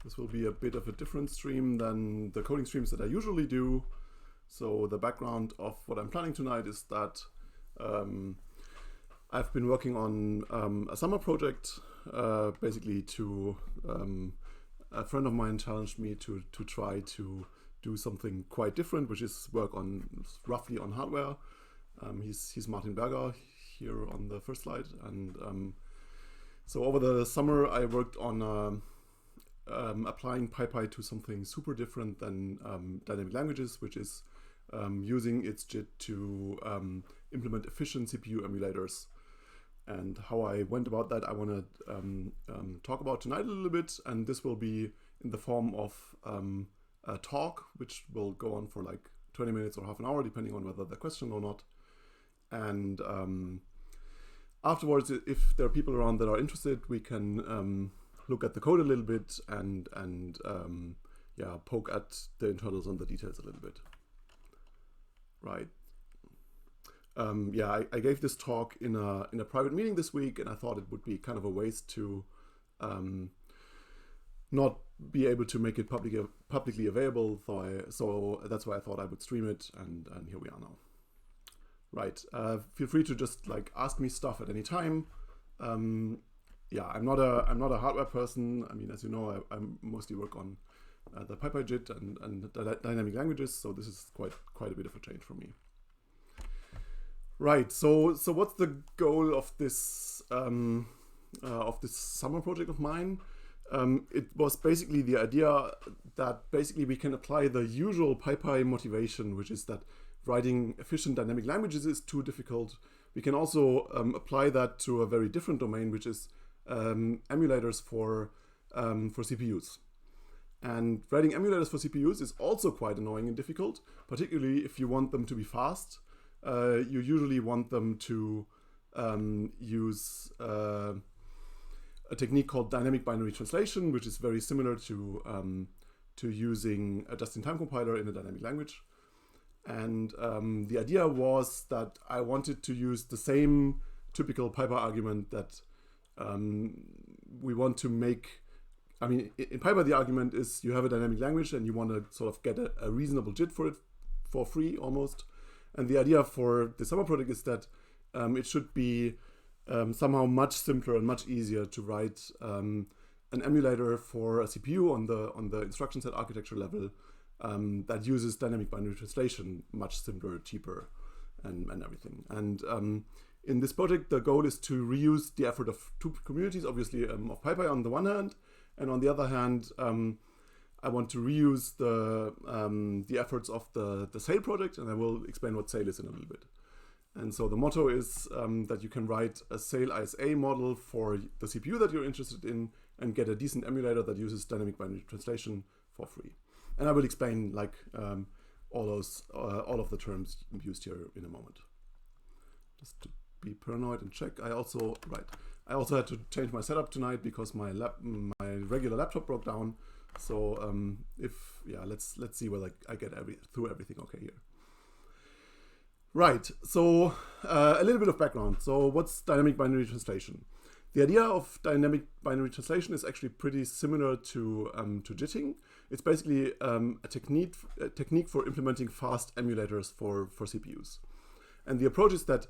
This will be a bit of a different stream than the coding streams that I usually do. So the background of what I'm planning tonight is that I've been working on a summer project, basically to a friend of mine challenged me to try to do something quite different, which is work on roughly on hardware. He's Martin Berger here on the first slide, and so over the summer I worked on applying PyPy to something super different than dynamic languages, which is using its JIT to implement efficient CPU emulators. And how I went about that, I want to talk about tonight a little bit, and this will be in the form of a talk, which will go on for like 20 minutes or half an hour, depending on whether they're questioned or not. And afterwards, if there are people around that are interested, we can look at the code a little bit and yeah, poke at the internals and the details a little bit. Right. Yeah, I gave this talk in a private meeting this week, and I thought it would be kind of a waste to not be able to make it publicly available. So that's why I thought I would stream it, and here we are now. Right. Feel free to just like ask me stuff at any time. Yeah, I'm not a hardware person. I mean, as you know, I mostly work on the PyPy JIT and dynamic languages, so this is quite a bit of a change for me. Right. So what's the goal of this summer project of mine? It was basically the idea that basically we can apply the usual PyPy motivation, which is that writing efficient dynamic languages is too difficult. We can also apply that to a very different domain, which is emulators for CPUs. And writing emulators for CPUs is also quite annoying and difficult, particularly if you want them to be fast. You usually want them to use a technique called dynamic binary translation, which is very similar to using a just-in-time compiler in a dynamic language. And the idea was that I wanted to use the same typical PyPy argument that we want to make. I mean, in PyPy, the argument is you have a dynamic language and you want to sort of get a reasonable JIT for it for free almost. And the idea for the summer project is that it should be somehow much simpler and much easier to write an emulator for a CPU on the instruction set architecture level that uses dynamic binary translation, much simpler, cheaper, and everything. And in this project, the goal is to reuse the effort of two communities, obviously of PyPy on the one hand, and on the other hand, I want to reuse the efforts of the Sail project, and I will explain what Sail is in a little bit. And so the motto is that you can write a Sail ISA model for the CPU that you're interested in and get a decent emulator that uses dynamic binary translation for free. And I will explain like all of the terms used here in a moment. Just to be paranoid and check. I also had to change my setup tonight because my regular laptop broke down. So let's see whether I get through everything okay here. Right. So a little bit of background. So what's dynamic binary translation? The idea of dynamic binary translation is actually pretty similar to JITting. It's basically a technique for implementing fast emulators for CPUs. And the approach is that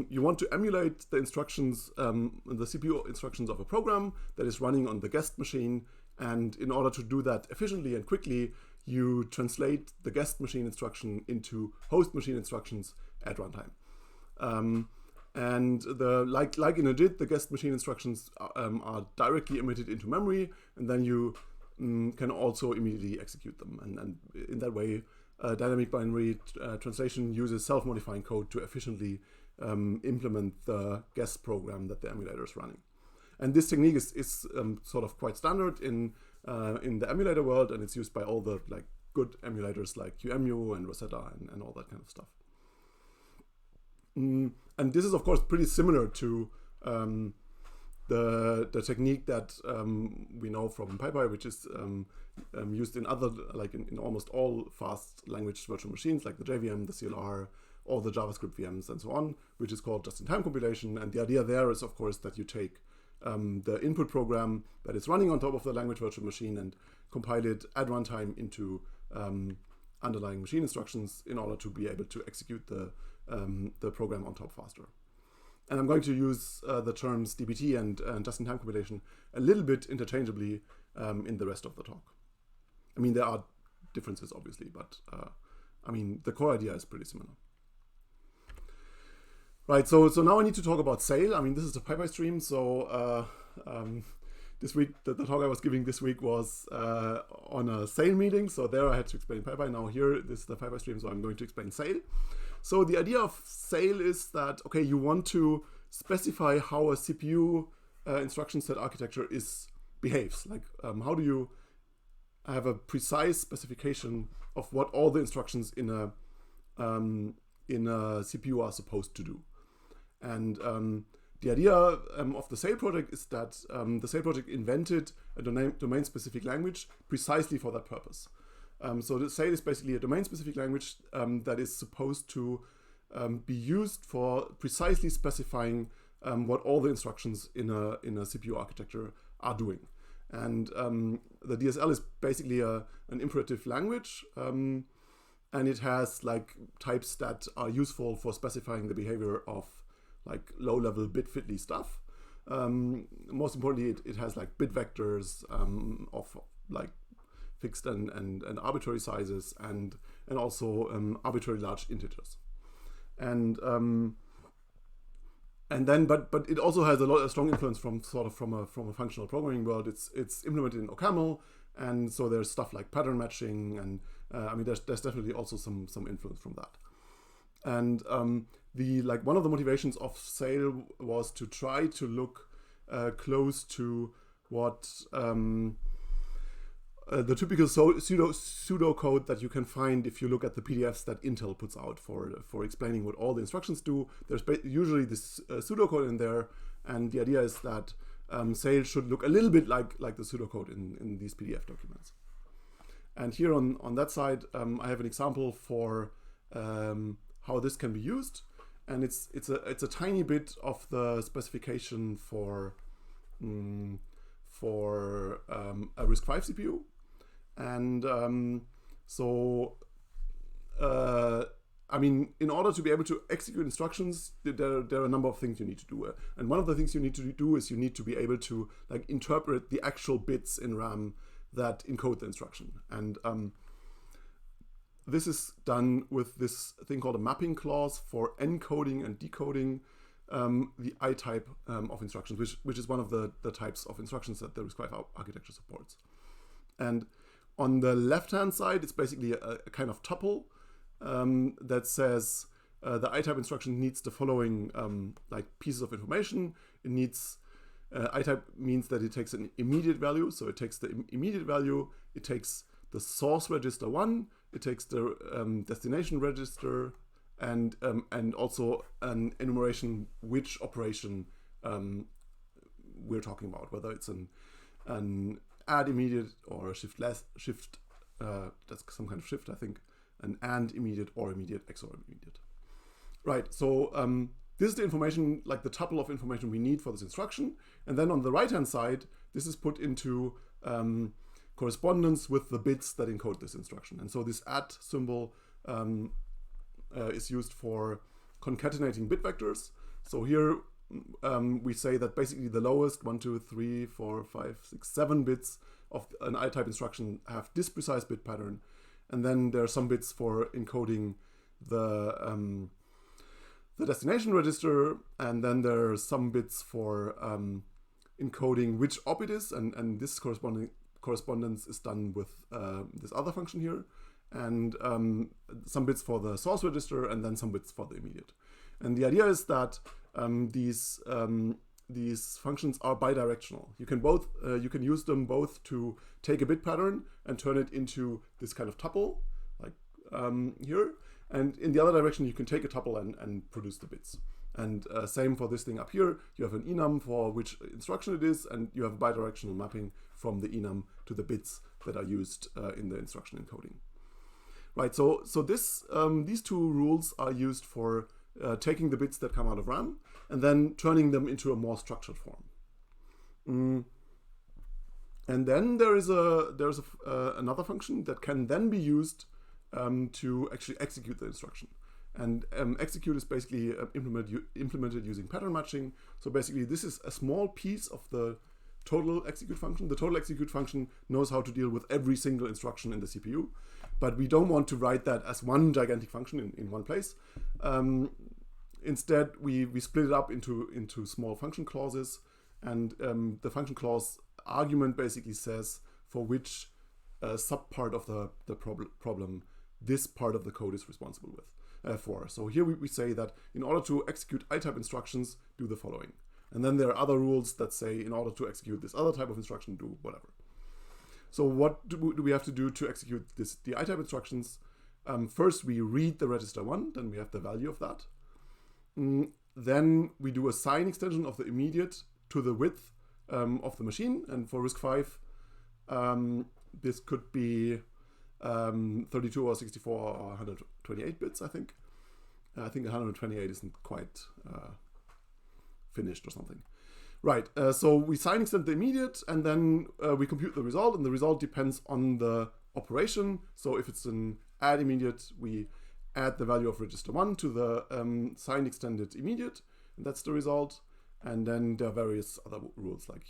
you want to emulate the instructions, the CPU instructions of a program that is running on the guest machine. And in order to do that efficiently and quickly, you translate the guest machine instruction into host machine instructions at runtime. And like in a JIT, the guest machine instructions are directly emitted into memory, and then you can also immediately execute them. And in that way, dynamic binary translation uses self-modifying code to efficiently implement the guest program that the emulator is running. And this technique is sort of quite standard in the emulator world, and it's used by all the like good emulators like QEMU and Rosetta and all that kind of stuff. And this is of course pretty similar to the technique that we know from PyPy, which is used in other in almost all fast language virtual machines like the JVM, the CLR, all the JavaScript VMs and so on, which is called just-in-time compilation. And the idea there is of course that you take the input program that is running on top of the language virtual machine and compile it at runtime into underlying machine instructions in order to be able to execute the program on top faster. And I'm going to use the terms DBT and just-in-time compilation a little bit interchangeably in the rest of the talk. I mean, there are differences, obviously, but I mean, the core idea is pretty similar. Right, so now I need to talk about sale. I mean, this is the PyPy stream, so this week, the talk I was giving this week was on a sale meeting, so there I had to explain PyPy. Now here, this is the PyPy stream, so I'm going to explain sale. So the idea of sale is that, okay, you want to specify how a CPU instruction set architecture behaves. Like, how do you have a precise specification of what all the instructions in a CPU are supposed to do? And the idea of the sale project is that the sale project invented a domain-specific language precisely for that purpose. So the sale is basically a domain-specific language that is supposed to be used for precisely specifying what all the instructions in a CPU architecture are doing. And the DSL is basically an imperative language, and it has like types that are useful for specifying the behavior of like low-level bit-fiddly stuff. Most importantly, it has like bit vectors of like fixed and arbitrary sizes, and also arbitrary large integers. And then, but it also has a strong influence from a functional programming world. It's implemented in OCaml, and so there's stuff like pattern matching, and I mean there's definitely also some influence from that. And one of the motivations of sale was to try to look close to what the typical pseudo code that you can find if you look at the PDFs that Intel puts out for explaining what all the instructions do. There's usually this pseudocode in there, and the idea is that sale should look a little bit like the pseudocode in these PDF documents. And here on that side, I have an example for how this can be used, and it's a tiny bit of the specification for a RISC-V CPU. And I mean, in order to be able to execute instructions, there are a number of things you need to do. And one of the things you need to do is you need to be able to like interpret the actual bits in RAM that encode the instruction. And this is done with this thing called a mapping clause for encoding and decoding the I type of instructions, which is one of the types of instructions that the RISC-V architecture supports. And on the left-hand side, it's basically a kind of tuple that says the I type instruction needs the following like pieces of information. It needs I type means that it takes an immediate value, so it takes the immediate value. It takes the source register 1. It takes the destination register, and also an enumeration which operation we're talking about, whether it's an add immediate or a shift that's some kind of shift, I think, an AND immediate or immediate XOR immediate. Right, so this is the information, like the tuple of information we need for this instruction. And then on the right-hand side, this is put into correspondence with the bits that encode this instruction. And so this add symbol is used for concatenating bit vectors. So here we say that basically the lowest 1, 2, 3, 4, 5, 6, 7 bits of an I-type instruction have this precise bit pattern. And then there are some bits for encoding the destination register, and then there are some bits for encoding which op it is, and this correspondence is done with this other function here, and some bits for the source register, and then some bits for the immediate. And the idea is that these functions are bidirectional. You can use them both to take a bit pattern and turn it into this kind of tuple, like here. And in the other direction, you can take a tuple and produce the bits. And same for this thing up here. You have an enum for which instruction it is, and you have a bidirectional mapping from the enum to the bits that are used in the instruction encoding. Right, so these two rules are used for taking the bits that come out of RAM and then turning them into a more structured form. And then there's another function that can then be used to actually execute the instruction. And execute is basically implemented using pattern matching. So basically, this is a small piece of the total execute function. The total execute function knows how to deal with every single instruction in the CPU, but we don't want to write that as one gigantic function in one place. Instead, we split it up into small function clauses, and the function clause argument basically says for which subpart of the problem this part of the code is responsible for. So here we say that in order to execute I-type instructions, do the following. And then there are other rules that say in order to execute this other type of instruction, do whatever. So what do we have to do to execute the I-type instructions? First, we read the register 1, then we have the value of that. Then we do a sign extension of the immediate to the width of the machine. And for RISC-V, this could be 32 or 64 or 128 bits, I think. I think 128 isn't quite finished or something. Right, so we sign extend the immediate, and then we compute the result, and the result depends on the operation. So if it's an add immediate, we add the value of register 1 to the sign extended immediate, and that's the result. And then there are various other rules like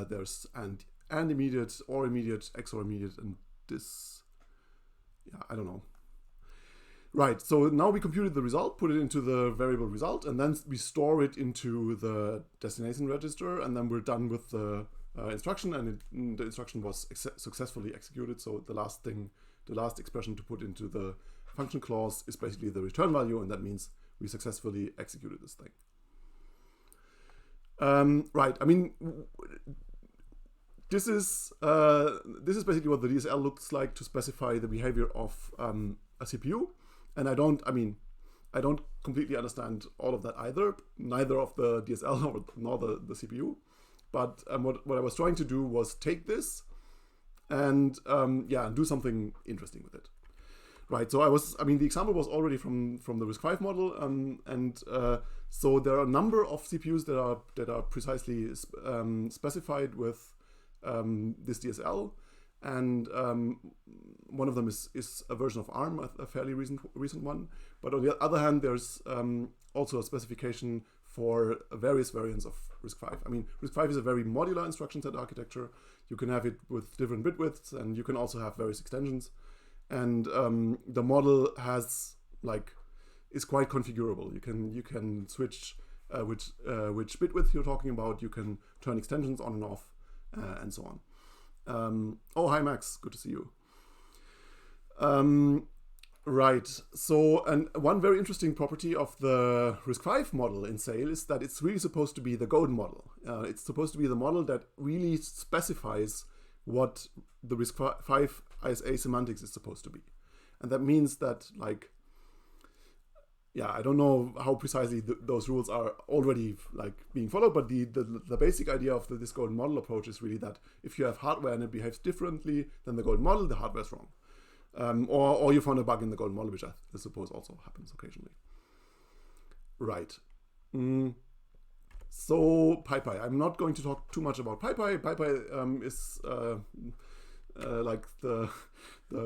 there's and immediate, or immediate, XOR immediate, and this, yeah, I don't know. Right, so now we computed the result, put it into the variable result, and then we store it into the destination register, and then we're done with the instruction, and the instruction was successfully executed. So the last expression to put into the function clause is basically the return value, and that means we successfully executed this thing. Right, I mean, this is basically what the DSL looks like to specify the behavior of a CPU. And I don't completely understand all of that either, neither of the DSL nor the CPU. But what I was trying to do was take this and do something interesting with it. Right, so the example was already from the RISC-V model, so there are a number of CPUs that are precisely specified with this DSL, and one of them is a version of ARM, a fairly recent one. But on the other hand, there's also a specification for various variants of RISC-V. I mean, RISC-V is a very modular instruction set architecture. You can have it with different bit widths, and you can also have various extensions. And the model is quite configurable. You can switch which bit width you're talking about. You can turn extensions on and off, and so on. Oh, hi Max, good to see you. Right, so and one very interesting property of the RISC-V model in SAIL is that it's really supposed to be the golden model. It's supposed to be the model that really specifies what the RISC-V ISA semantics is supposed to be. And that means that, I don't know how precisely those rules are already being followed, but the basic idea of this golden model approach is really that if you have hardware and it behaves differently than the golden model, the hardware is wrong. Or you found a bug in the golden model, which I suppose also happens occasionally. Right. So PyPy. I'm not going to talk too much about PyPy. PyPy is the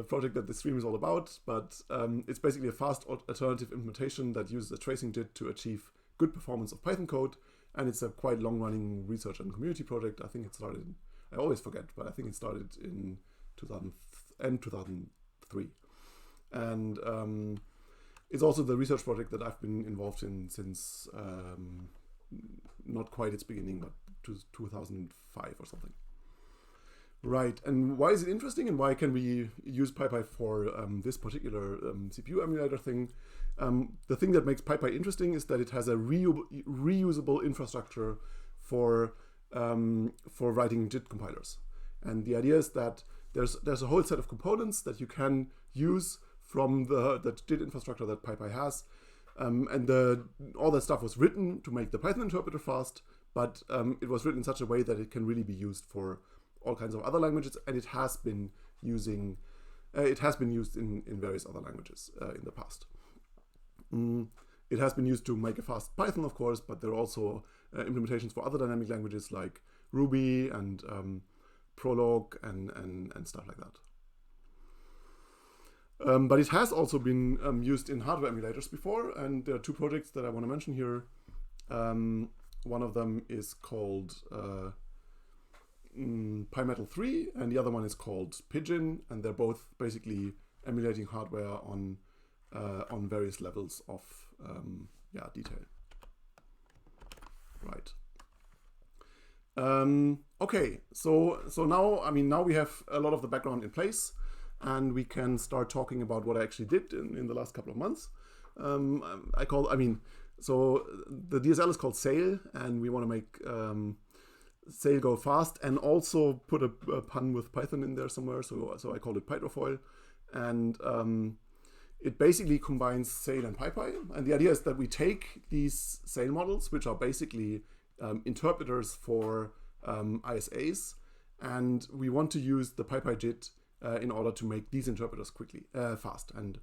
project that the stream is all about, but it's basically a fast alternative implementation that uses a tracing JIT to achieve good performance of Python code, and it's a quite long-running research and community project. I think it started, I always forget, but I think it started in 2003. And it's also the research project that I've been involved in since not quite its beginning, but 2005 or something. Right, and why is it interesting, and why can we use PyPy for this particular CPU emulator thing? The thing that makes PyPy interesting is that it has a reusable infrastructure for writing JIT compilers. And the idea is that there's a whole set of components that you can use from the JIT infrastructure that PyPy has. And all that stuff was written to make the Python interpreter fast, but it was written in such a way that it can really be used for all kinds of other languages, and it has been used in various other languages in the past. It has been used to make a fast Python, of course, but there are also implementations for other dynamic languages like Ruby and Prolog and stuff like that. But it has also been used in hardware emulators before, and there are two projects that I want to mention here. One of them is called PyMetal 3, and the other one is called Pigeon, and they're both basically emulating hardware on various levels of detail. Right. Okay, so now we have a lot of the background in place, and we can start talking about what I actually did in the last couple of months. So the DSL is called Sail, and we want to make Sail go fast, and also put a pun with Python in there somewhere. So I called it Pydrofoil, and it basically combines Sail and PyPy. And the idea is that we take these Sail models, which are basically interpreters for ISAs, and we want to use the PyPy JIT in order to make these interpreters fast. And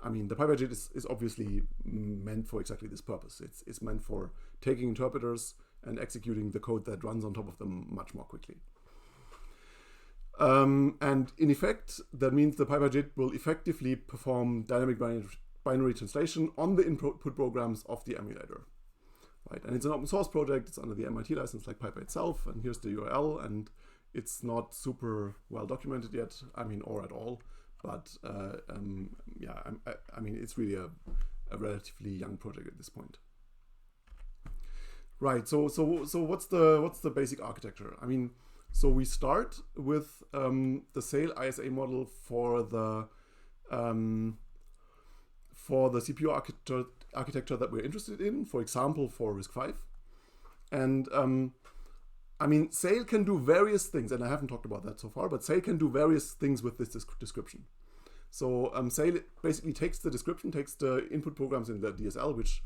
I mean, the PyPy JIT is obviously meant for exactly this purpose. It's meant for taking interpreters and executing the code that runs on top of them much more quickly. And in effect, that means the PyPy JIT will effectively perform dynamic binary translation on the input programs of the emulator. Right, and it's an open source project. It's under the MIT license, like PyPy itself. And here's the URL. And it's not super well documented yet. Or at all. But it's really a relatively young project at this point. Right. So what's the basic architecture? So we start with the Sail ISA model for the CPU architecture that we're interested in, for example, for RISC-V. And Sail can do various things, and I haven't talked about that so far, but Sail can do various things with this description. So Sail basically takes the description, takes the input programs in the DSL, which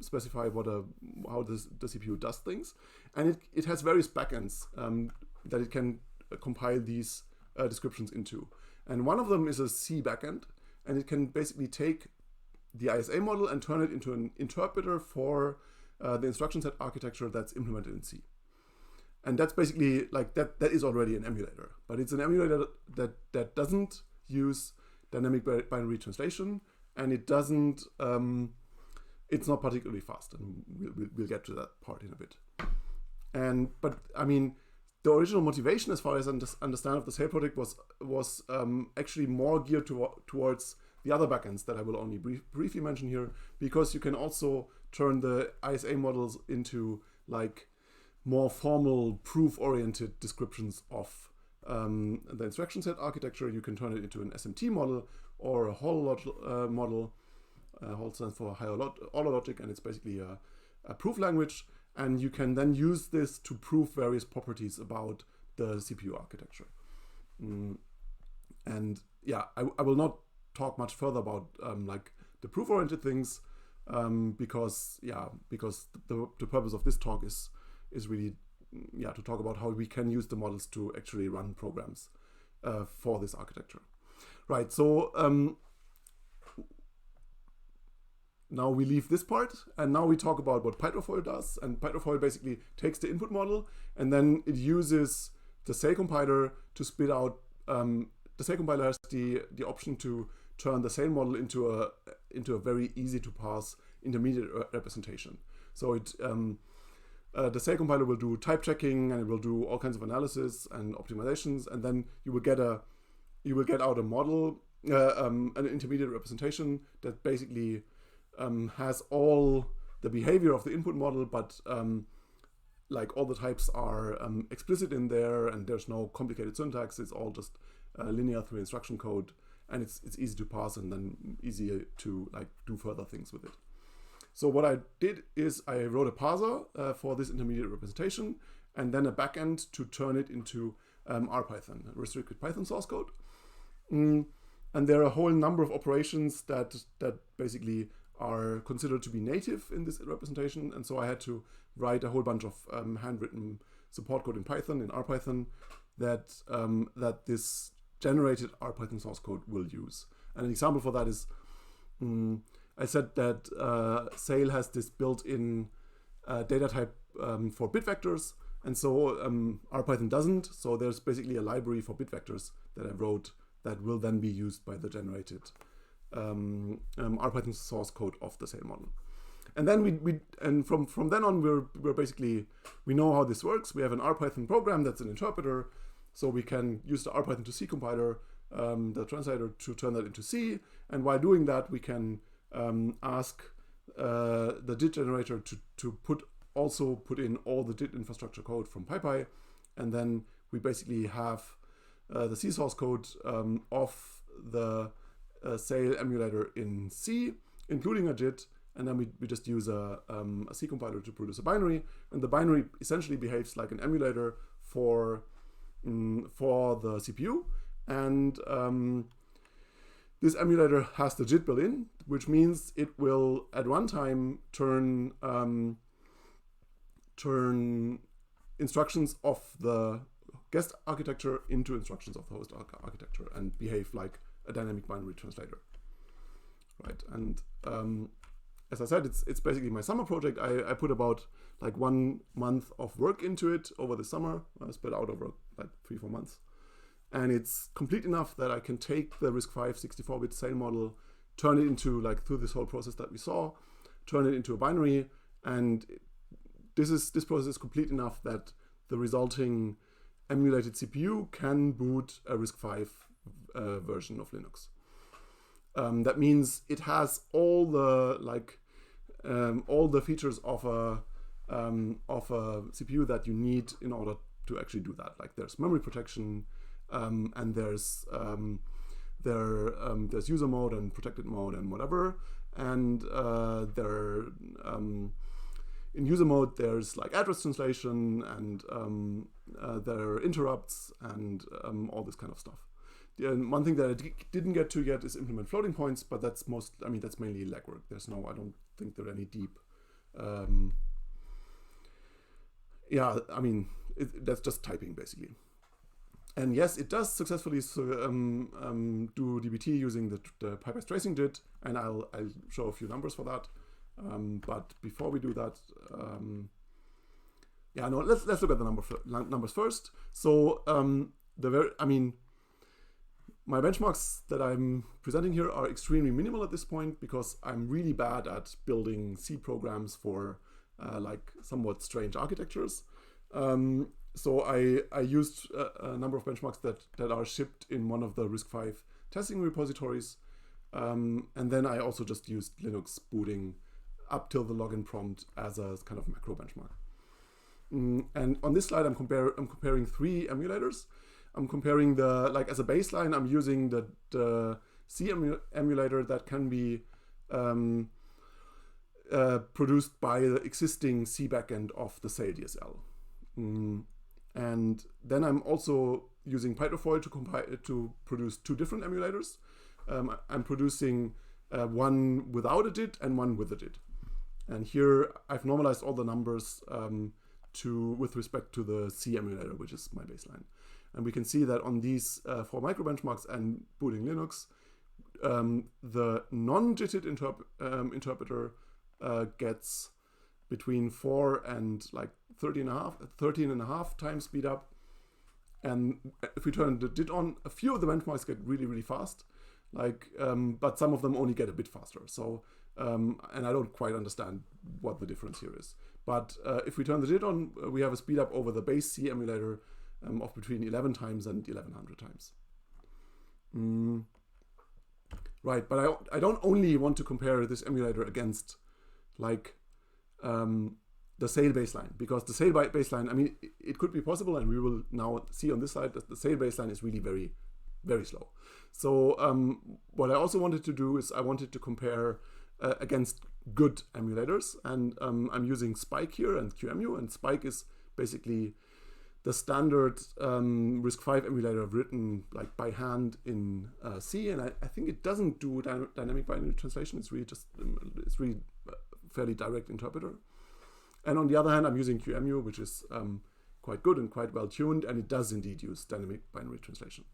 specify how the CPU does things, and it has various backends that it can compile these descriptions into. And one of them is a C backend, and it can basically take the ISA model and turn it into an interpreter for the instruction set architecture that's implemented in C. And that's basically like that is already an emulator, but it's an emulator that doesn't use dynamic binary translation, and it doesn't it's not particularly fast, and we'll get to that part in a bit. But the original motivation, as far as I understand, of the Sail project was actually more geared towards the other backends that I will only briefly mention here, because you can also turn the ISA models into like more formal proof-oriented descriptions of the instruction set architecture. You can turn it into an SMT model or a Hall model. Hall stands for higher order logic, and it's basically a proof language. And you can then use this to prove various properties about the CPU architecture. And yeah, I will not talk much further about like the proof-oriented things, because the purpose of this talk is really to talk about how we can use the models to actually run programs for this architecture. Right. So now we leave this part, and now we talk about what Pydrofoil does. And Pydrofoil basically takes the input model, and then it uses the Sail compiler to spit out. The Sail compiler has the option to turn the Sail model into a very easy to parse intermediate representation. So the Sail compiler will do type checking, and it will do all kinds of analysis and optimizations, and then you will get out a model, an intermediate representation that basically has all the behavior of the input model, but like all the types are explicit in there, and there's no complicated syntax. It's all just linear through instruction code, and it's easy to parse and then easier to like do further things with it. So what I did is I wrote a parser for this intermediate representation, and then a backend to turn it into RPython, restricted Python source code. And there are a whole number of operations that basically are considered to be native in this representation, and so I had to write a whole bunch of handwritten support code in Python, in RPython, that this generated RPython source code will use. And an example for that is I said that Sail has this built-in data type for bit vectors, and so RPython doesn't. So there's basically a library for bit vectors that I wrote that will then be used by the generated RPython source code of the Sail model. And then from then on we're basically, we know how this works. We have an RPython program that's an interpreter, so we can use the RPython to C compiler, the translator, to turn that into C. And while doing that, we can ask the JIT generator to put in all the JIT infrastructure code from PyPy, and then we basically have the C source code of the Sail emulator in C, including a JIT, and then we just use a C compiler to produce a binary, and the binary essentially behaves like an emulator for the CPU, and this emulator has the JIT built-in, which means it will at runtime turn instructions of the guest architecture into instructions of the host architecture and behave like a dynamic binary translator, right? And as I said, it's basically my summer project. I put about like 1 month of work into it over the summer, spread out over like 3-4 months. And it's complete enough that I can take the RISC-V 64-bit Sail model, turn it into, like, through this whole process that we saw, turn it into a binary, and this process is complete enough that the resulting emulated CPU can boot a RISC-V version of Linux. That means it has all the features of a CPU that you need in order to actually do that. Like, there's memory protection, and there's user mode and protected mode and whatever. And in user mode there's like address translation, and there are interrupts and all this kind of stuff. One thing that I didn't get to yet is implement floating points, but that's mainly legwork. I don't think there are any deep. That's just typing basically. And yes, it does successfully do DBT using the PyPy's tracing JIT, and I'll show a few numbers for that. But before we do that, let's look at the numbers first. So my benchmarks that I'm presenting here are extremely minimal at this point because I'm really bad at building C programs for like somewhat strange architectures. So I used a number of benchmarks that are shipped in one of the RISC-V testing repositories. And then I also just used Linux booting up till the login prompt as a kind of macro benchmark. And on this slide, I'm comparing 3 emulators. I'm comparing as a baseline, I'm using the C emulator that can be produced by the existing C backend of the Sail DSL. And then I'm also using Pydrofoil to produce 2 different emulators. I'm producing one without a JIT and one with a JIT. And here I've normalized all the numbers with respect to the C emulator, which is my baseline. And we can see that on these 4 micro benchmarks and booting Linux, the non-JITed interpreter gets between 4 and like 13 and a half times speed up. And if we turn the JIT on, a few of the benchmarks get really, really fast, but some of them only get a bit faster. So, and I don't quite understand what the difference here is. But if we turn the JIT on, we have a speed up over the base C emulator of between 11 times and 1100 times. Right, but I don't only want to compare this emulator against the Sail baseline, because the Sail baseline, it could be possible, and we will now see on this slide that the Sail baseline is really very, very slow. So what I also wanted to do is I wanted to compare against good emulators, and I'm using Spike here and QEMU, and Spike is basically the standard RISC-V emulator written like by hand in C, and I think it doesn't do dynamic binary translation. It's really fairly direct interpreter. And on the other hand, I'm using QEMU, which is quite good and quite well tuned, and it does indeed use dynamic binary translation.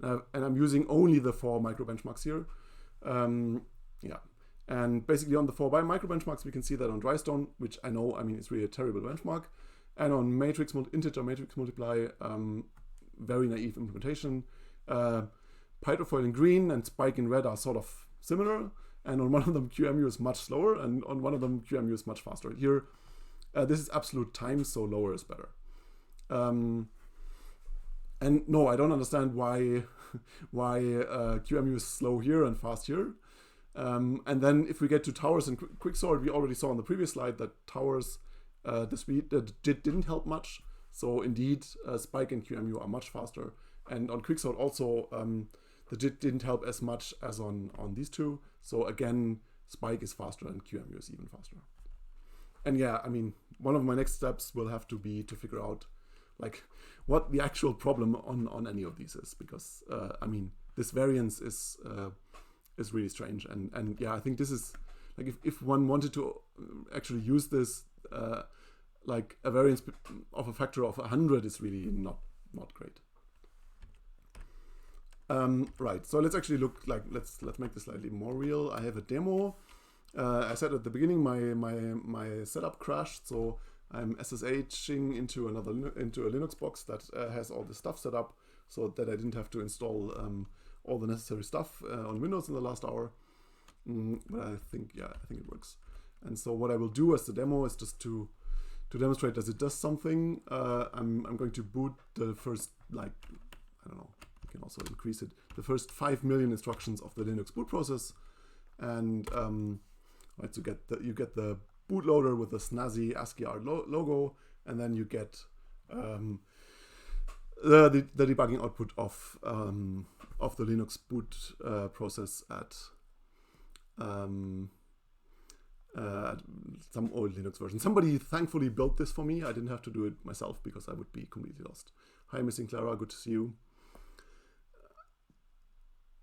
And I'm using only the 4 micro benchmarks here. And basically on the 4 micro benchmarks, we can see that on Drystone, which I know, I mean, it's really a terrible benchmark, and on integer matrix multiply, very naive implementation. Pydrofoil in green and Spike in red are sort of similar, and on one of them QEMU is much slower, and on one of them QEMU is much faster. Here, this is absolute time, so lower is better. And no, I don't understand why QEMU is slow here and fast here. And then if we get to towers and quicksort, we already saw on the previous slide that towers, the JIT didn't help much. So indeed, Spike and QEMU are much faster. And on quicksort also, the JIT didn't help as much as on these two. So again, Spike is faster and QEMU is even faster. And yeah, I mean, one of my next steps will have to be to figure out like what the actual problem on any of these is, because I mean, this variance is really strange. And yeah, I think this is like if one wanted to actually use this, like a variance of a factor of 100 is really not great. Right, so let's actually look like let's make this slightly more real. I have a demo. I said at the beginning my setup crashed, so I'm SSHing into a Linux box that has all this stuff set up, so that I didn't have to install all the necessary stuff on Windows in the last hour. But I think it works. And so what I will do as the demo is just to demonstrate that it does something. I'm going to boot the first, like, I don't know, you can also increase it, the first 5 million instructions of the Linux boot process, and right, so you get the bootloader with the snazzy ASCII art logo, and then you get the debugging output of the Linux boot process at some old Linux version. Somebody thankfully built this for me. I didn't have to do it myself because I would be completely lost. Hi, Missing Clara, good to see you.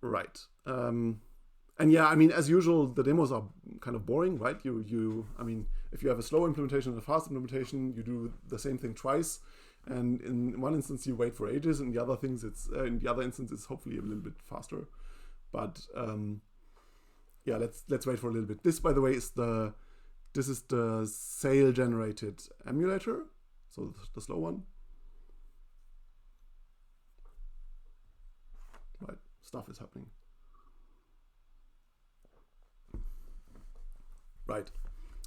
Right. And yeah, I mean, as usual, the demos are kind of boring, right? I mean, if you have a slow implementation and a fast implementation, you do the same thing twice. And in one instance, you wait for ages, and the other things, in the other instance, it's hopefully a little bit faster. But yeah, let's wait for a little bit. This, by the way, is the Sail generated emulator, so the slow one. Right, stuff is happening. Right,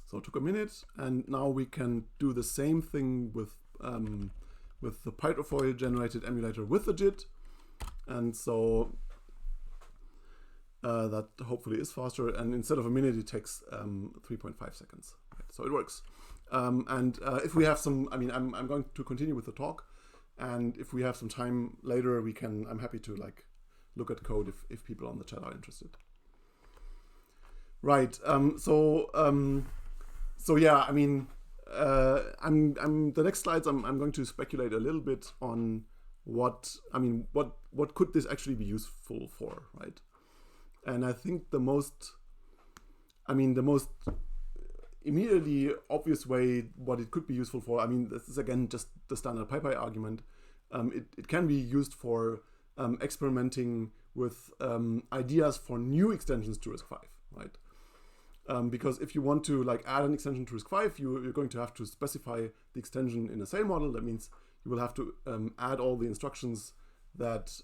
so it took a minute, and now we can do the same thing with the Pydrofoil generated emulator with the JIT, and so that hopefully is faster. And instead of a minute, it takes 3.5 seconds. Right, so it works. And if we have some, I mean, I'm going to continue with the talk, and if we have some time later, I'm happy to like look at code if people on the chat are interested. Right. So yeah, I mean, the next slides I'm going to speculate a little bit on what could this actually be useful for, right? And I think the most immediately obvious way what it could be useful for, I mean, this is again just the standard PyPy argument. It can be used for experimenting with ideas for new extensions to RISC-V, right? Because if you want to like add an extension to RISC-V, you're going to have to specify the extension in a Sail model. That means you will have to add all the instructions that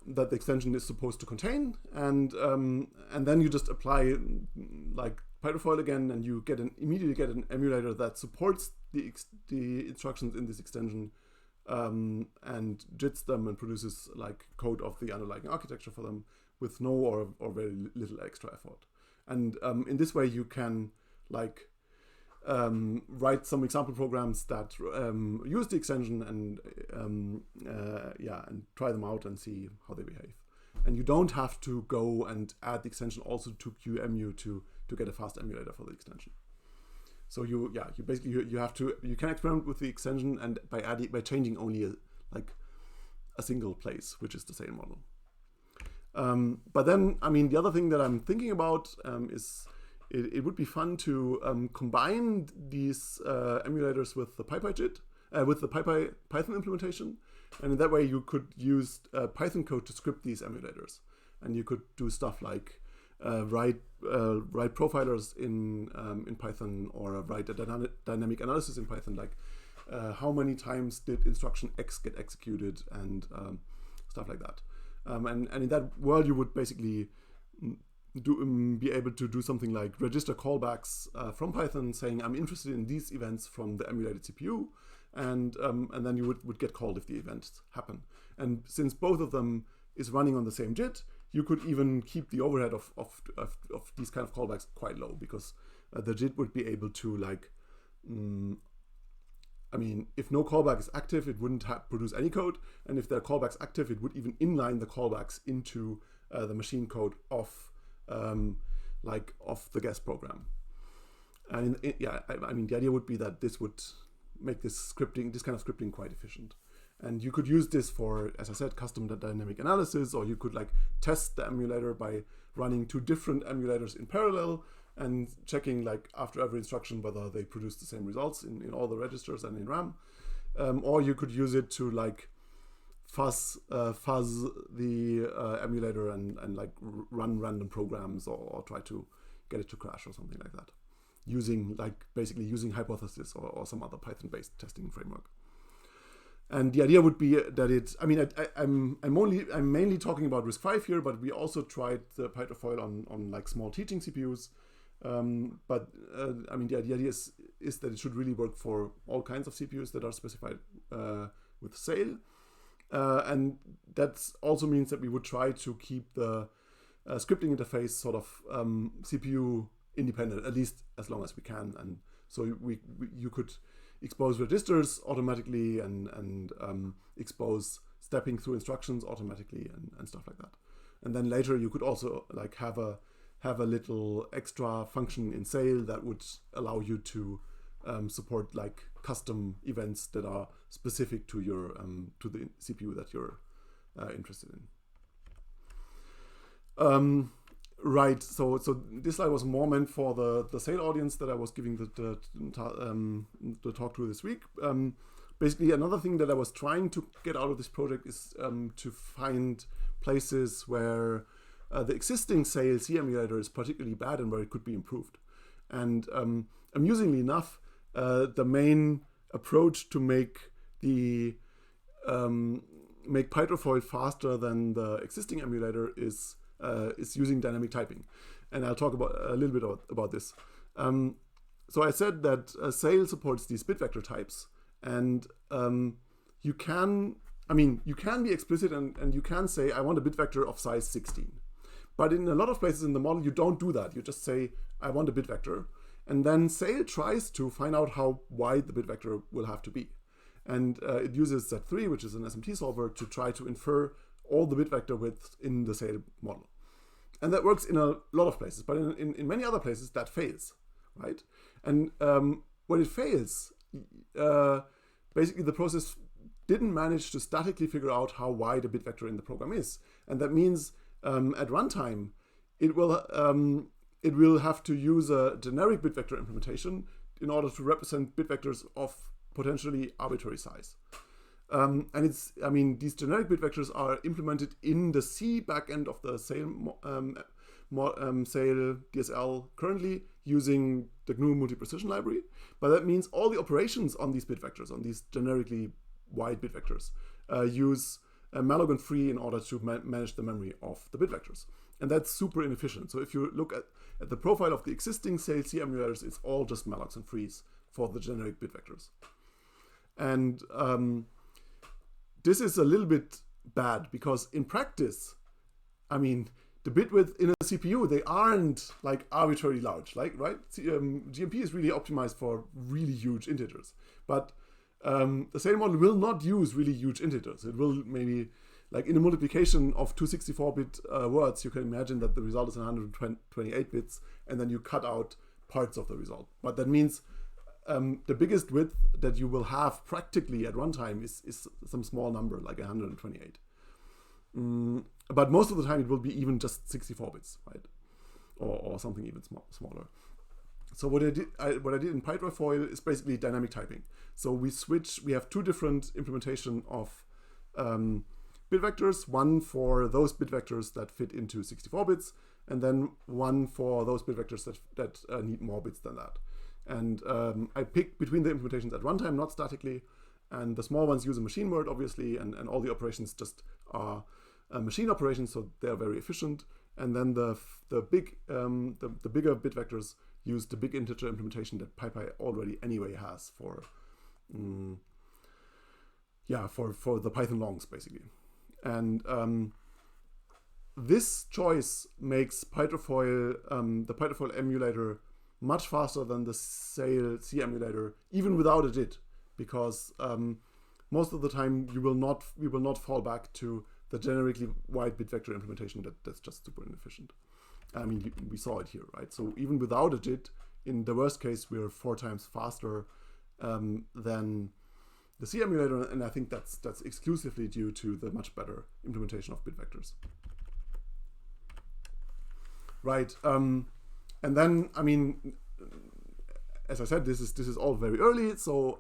that the extension is supposed to contain, and then you just apply like Pydrofoil again, and you immediately get an emulator that supports the instructions in this extension, and JITs them and produces like code of the underlying architecture for them with no or very little extra effort. And in this way, you can like write some example programs that use the extension and and try them out and see how they behave. And you don't have to go and add the extension also to QEMU to get a fast emulator for the extension. So you can experiment with the extension and by changing only a single place, which is the Sail model. But then, I mean, the other thing that I'm thinking about is it would be fun to combine these emulators with the PyPy with the Python implementation, and in that way you could use Python code to script these emulators. and you could do stuff like write profilers in Python, or write a dynamic analysis in Python, like how many times did instruction X get executed, and stuff like that. And in that world, you would basically be able to do something like register callbacks from Python, saying I'm interested in these events from the emulated CPU, and then you would get called if the events happen. And since both of them is running on the same JIT, you could even keep the overhead of these kind of callbacks quite low, because the JIT would be able to, like, I mean, if no callback is active, it wouldn't produce any code, and if there are callbacks active, it would even inline the callbacks into the machine code of the guest program. And I mean, the idea would be that this would make this kind of scripting quite efficient. And you could use this for, as I said, custom dynamic analysis, or you could like test the emulator by running 2 different emulators in parallel and checking, like, after every instruction whether they produce the same results in all the registers and in RAM. Or you could use it to, like, fuzz the emulator and like run random programs, or try to get it to crash or something like that, basically using hypothesis or some other Python-based testing framework. And the idea would be that I'm mainly talking about RISC-V here, but we also tried the Pydrofoil on like small teaching CPUs. I mean, the idea is that it should really work for all kinds of CPUs that are specified with SAIL. And that also means that we would try to keep the scripting interface sort of CPU independent, at least as long as we can. And so you could expose registers automatically and expose stepping through instructions automatically and stuff like that. And then later you could also like have a little extra function in SAIL that would allow you to support like custom events that are specific to your to the CPU that you're interested in. Right. So this slide was more meant for the SAIL audience that I was giving the talk to this week. Basically, another thing that I was trying to get out of this project is to find places where the existing SAIL C emulator is particularly bad and where it could be improved. And amusingly enough, the main approach to make Pydrofoil faster than the existing emulator is using dynamic typing, and I'll talk a little bit about this. So I said that SAIL supports these bit vector types, and you can be explicit and you can say I want a bit vector of size 16. But in a lot of places in the model, you don't do that. You just say I want a bit vector, and then SAIL tries to find out how wide the bit vector will have to be, and it uses Z3, which is an SMT solver, to try to infer all the bit vector width in the SAIL model. And that works in a lot of places, but in many other places that fails, right? And when it fails, basically the process didn't manage to statically figure out how wide a bit vector in the program is. And that means at runtime, it will have to use a generic bit vector implementation in order to represent bit vectors of potentially arbitrary size. And these generic bit vectors are implemented in the C backend of the SAIL DSL currently using the GNU multi-precision library. But that means all the operations on these bit vectors, on these generically wide bit vectors, use malloc and free in order to manage the memory of the bit vectors. And that's super inefficient. So if you look at the profile of the existing SAIL C emulators, it's all just mallocs and frees for the generic bit vectors. And this is a little bit bad because in practice, I mean, the bit width in a CPU, they aren't like arbitrarily large, like, right? GMP is really optimized for really huge integers, but the SAIL model will not use really huge integers. It will maybe, like in a multiplication of two 64-bit words, you can imagine that the result is 128 bits, and then you cut out parts of the result. But that means the biggest width that you will have practically at runtime is some small number, like 128. But most of the time it will be even just 64 bits, right? Or something even smaller. So what I did in Pydrofoil is basically dynamic typing. So we have two different implementation of bit vectors, one for those bit vectors that fit into 64 bits, and then one for those bit vectors that need more bits than that. And I pick between the implementations at runtime, not statically, and the small ones use a machine word, obviously, and all the operations just are machine operations, so they're very efficient. And then the bigger bit vectors use the big integer implementation that PyPy already anyway has for the Python longs, basically. And this choice makes Pydrofoil, the Pydrofoil emulator, much faster than the Sail C emulator, even without a JIT, because most of the time we will not fall back to the generically wide bit vector implementation that's just super inefficient. I mean, we saw it here, right? So even without a JIT, in the worst case, we're 4 times faster than the C emulator, and I think that's exclusively due to the much better implementation of bit vectors. Right, and then, I mean, as I said, this is all very early, so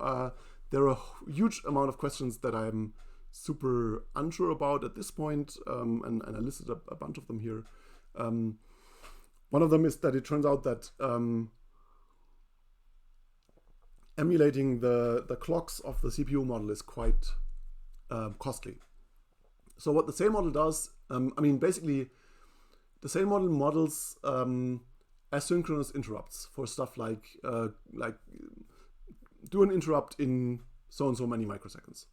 there are a huge amount of questions that I'm super unsure about at this point, and I listed a bunch of them here. One of them is that it turns out that emulating the clocks of the CPU model is quite costly. So what the Sail model does, I mean, basically, the Sail model models asynchronous interrupts for stuff like do an interrupt in so and so many microseconds,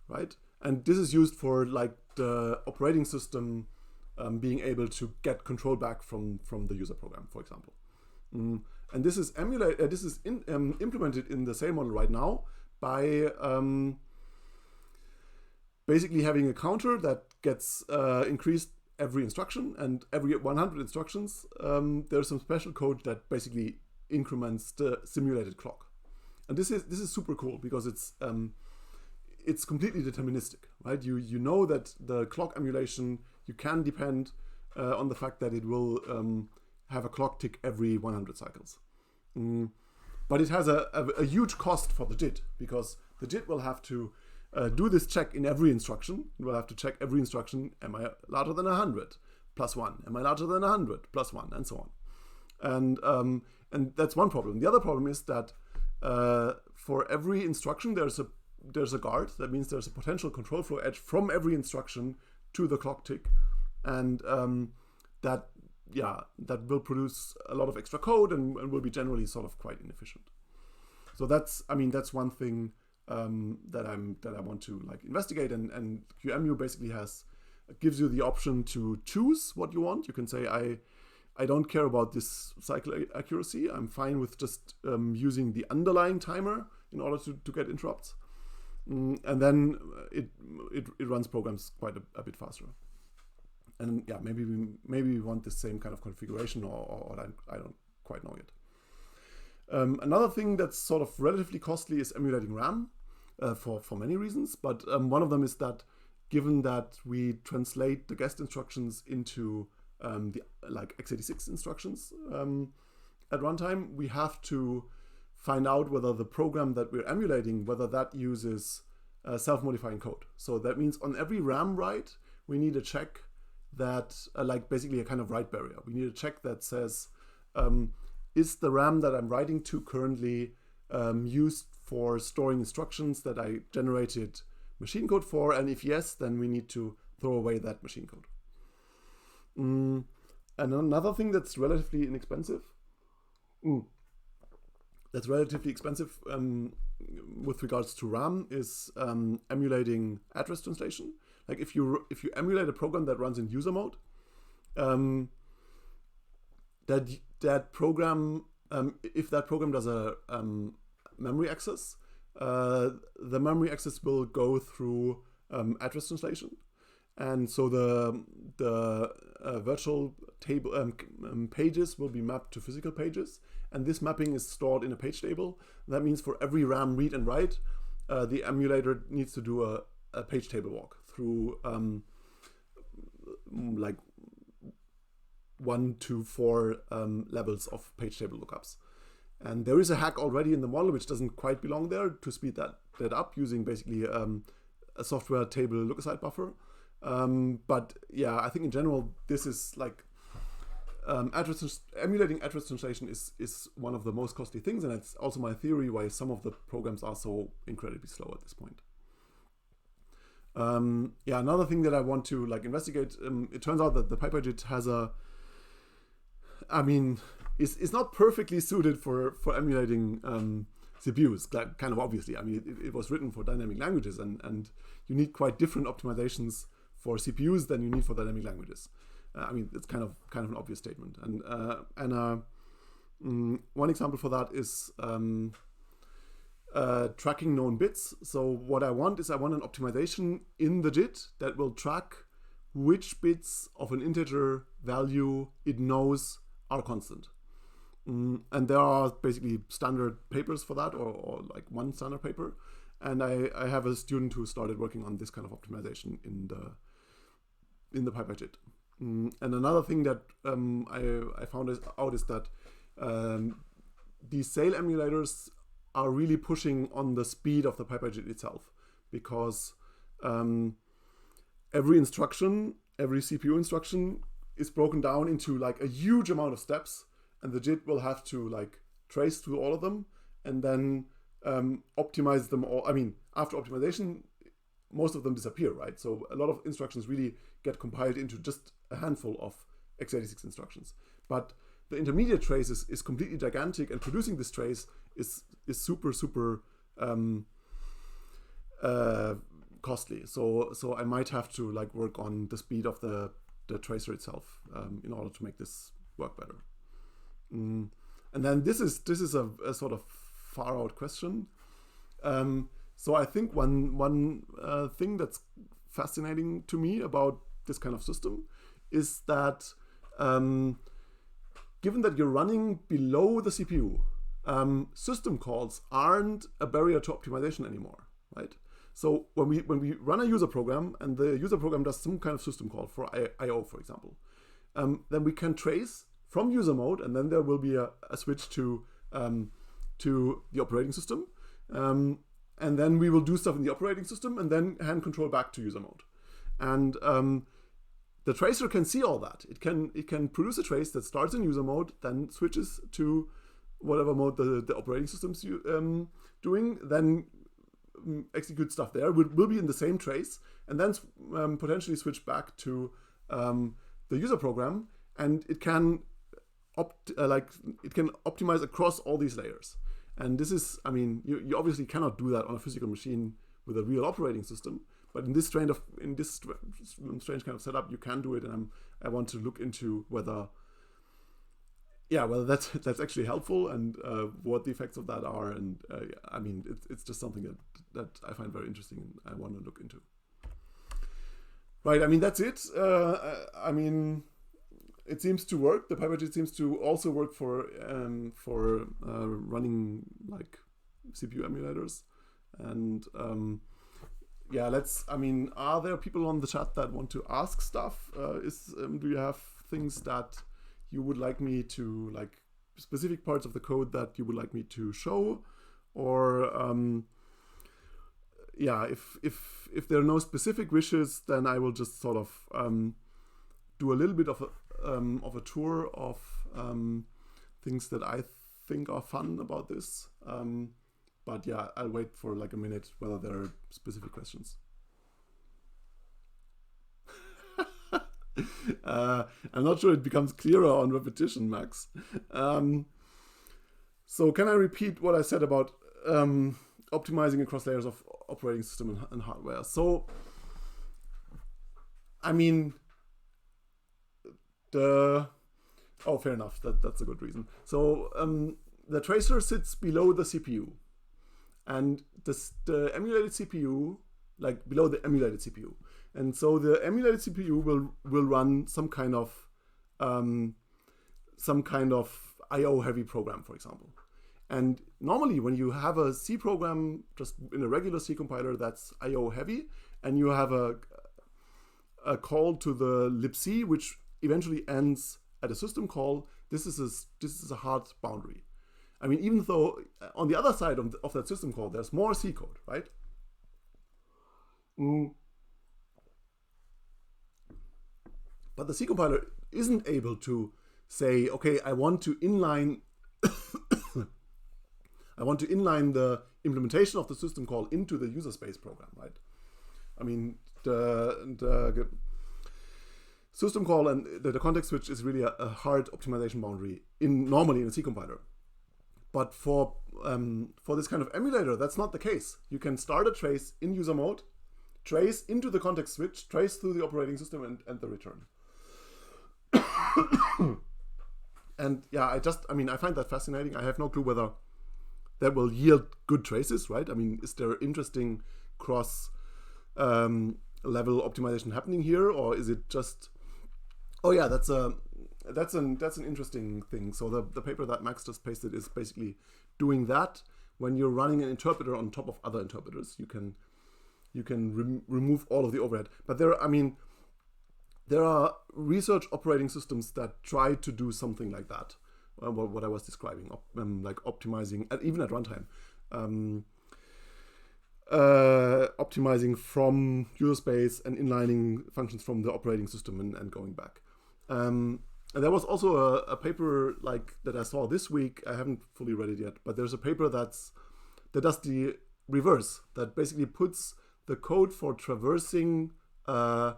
right? And this is used for like the operating system being able to get control back from the user program, for example. And this is implemented in the Sail model right now by basically having a counter that gets increased every instruction, and every 100 instructions there's some special code that basically increments the simulated clock. And this is super cool because it's completely deterministic, right? You know that the clock emulation, you can depend on the fact that it will have a clock tick every 100 cycles. But it has a huge cost for the JIT, because the JIT will have to do this check in every instruction. It will have to check every instruction, am I larger than 100? Plus 1. Am I larger than 100? Plus 1, and so on. And that's one problem. The other problem is that for every instruction, there's a guard. That means there's a potential control flow edge from every instruction to the clock tick. And that will produce a lot of extra code and will be generally sort of quite inefficient. So that's one thing that I want to like investigate, and QEMU basically gives you the option to choose what you want. You can say I don't care about this cycle accuracy. I'm fine with just using the underlying timer in order to get interrupts, and then it runs programs quite a bit faster. And yeah, maybe we want the same kind of configuration, or I don't quite know yet. Another thing that's sort of relatively costly is emulating RAM for many reasons, but one of them is that given that we translate the guest instructions into the like x86 instructions at runtime, we have to find out whether the program that we're emulating, whether that uses self-modifying code. So that means on every RAM write, we need a check that like basically a kind of write barrier. We need a check that says, is the RAM that I'm writing to currently used for storing instructions that I generated machine code for? And if yes, then we need to throw away that machine code. And another thing that's relatively inexpensive, with regards to RAM is emulating address translation. Like if you emulate a program that runs in user mode, that program, if that program does a memory access, the memory access will go through address translation, and so the virtual table pages will be mapped to physical pages, and this mapping is stored in a page table. That means for every RAM read and write, the emulator needs to do a page table walk through like 1 to 4 levels of page table lookups. And there is a hack already in the model which doesn't quite belong there to speed that up using basically a software table look-aside buffer. But yeah, I think in general, this is like emulating address translation is one of the most costly things, and it's also my theory why some of the programs are so incredibly slow at this point. Yeah, another thing that I want to like investigate. It turns out that the PyPyJIT has is not perfectly suited for emulating CPUs. Kind of obviously. I mean, it was written for dynamic languages, and you need quite different optimizations for CPUs than you need for dynamic languages. I mean, it's kind of an obvious statement. And one example for that is tracking known bits. So what I want is an optimization in the JIT that will track which bits of an integer value it knows are constant. And there are basically standard papers for that, or like one standard paper. And I have a student who started working on this kind of optimization in the PyPyJIT. And another thing that I found out is that these Sail emulators are really pushing on the speed of the PyPyJIT itself, because every CPU instruction is broken down into like a huge amount of steps, and the JIT will have to like trace through all of them and then optimize them all. I mean, after optimization, most of them disappear, right? So a lot of instructions really get compiled into just a handful of x86 instructions. But the intermediate trace is completely gigantic, and producing this trace is super costly. So I might have to like work on the speed of the tracer itself in order to make this work better. And then this is a sort of far out question. So I think one thing that's fascinating to me about this kind of system is that given that you're running below the CPU, system calls aren't a barrier to optimization anymore, right? So when we run a user program and the user program does some kind of system call for I/O, for example, then we can trace from user mode, and then there will be a switch to the operating system, and then we will do stuff in the operating system, and then hand control back to user mode. And the tracer can see all that. It can produce a trace that starts in user mode, then switches to whatever mode the operating system's doing, then execute stuff there. Will be in the same trace, and then potentially switch back to the user program, and it can optimize across all these layers. And this is, I mean, you obviously cannot do that on a physical machine with a real operating system, but in this strange kind of setup, you can do it. And I want to look into whether that's actually helpful, and what the effects of that are. And I mean, it's just something that I find very interesting, and I want to look into. Right. I mean, that's it. I mean, it seems to work. The PyPyJIT seems to also work for running like CPU emulators. And are there people on the chat that want to ask stuff? Do you have things that you would like me to, like specific parts of the code that you would like me to show? Or if there are no specific wishes, then I will just sort of do a little bit of a tour of things that I think are fun about this. But yeah, I'll wait for like a minute whether there are specific questions. I'm not sure it becomes clearer on repetition, Max. So can I repeat what I said about optimizing across layers of operating system and hardware? So, I mean, fair enough. That's a good reason. So the tracer sits below the CPU, and the emulated CPU, like below the emulated CPU, and so the emulated CPU will run some kind of I/O heavy program, for example. And normally, when you have a C program just in a regular C compiler that's I/O heavy, and you have a call to the libc, which eventually ends at a system call, this is a hard boundary. I mean, even though on the other side of that system call, there's more C code, right? But the C compiler isn't able to say, okay, I want to inline the implementation of the system call into the user space program, right? I mean, the system call and the context switch is really a hard optimization boundary normally in a C compiler. But for this kind of emulator, that's not the case. You can start a trace in user mode, trace into the context switch, trace through the operating system, and the return. And yeah, I find that fascinating. I have no clue whether that will yield good traces, right? I mean, is there interesting cross level optimization happening here, or is it just, oh yeah, that's an interesting thing. So the paper that Max just pasted is basically doing that. When you're running an interpreter on top of other interpreters, you can remove all of the overhead. But there are research operating systems that try to do something like that. What I was describing, like optimizing, even at runtime, optimizing from user space and inlining functions from the operating system and going back. And there was also a paper like that I saw this week. I haven't fully read it yet, but there's a paper that does the reverse, that basically puts the code for traversing a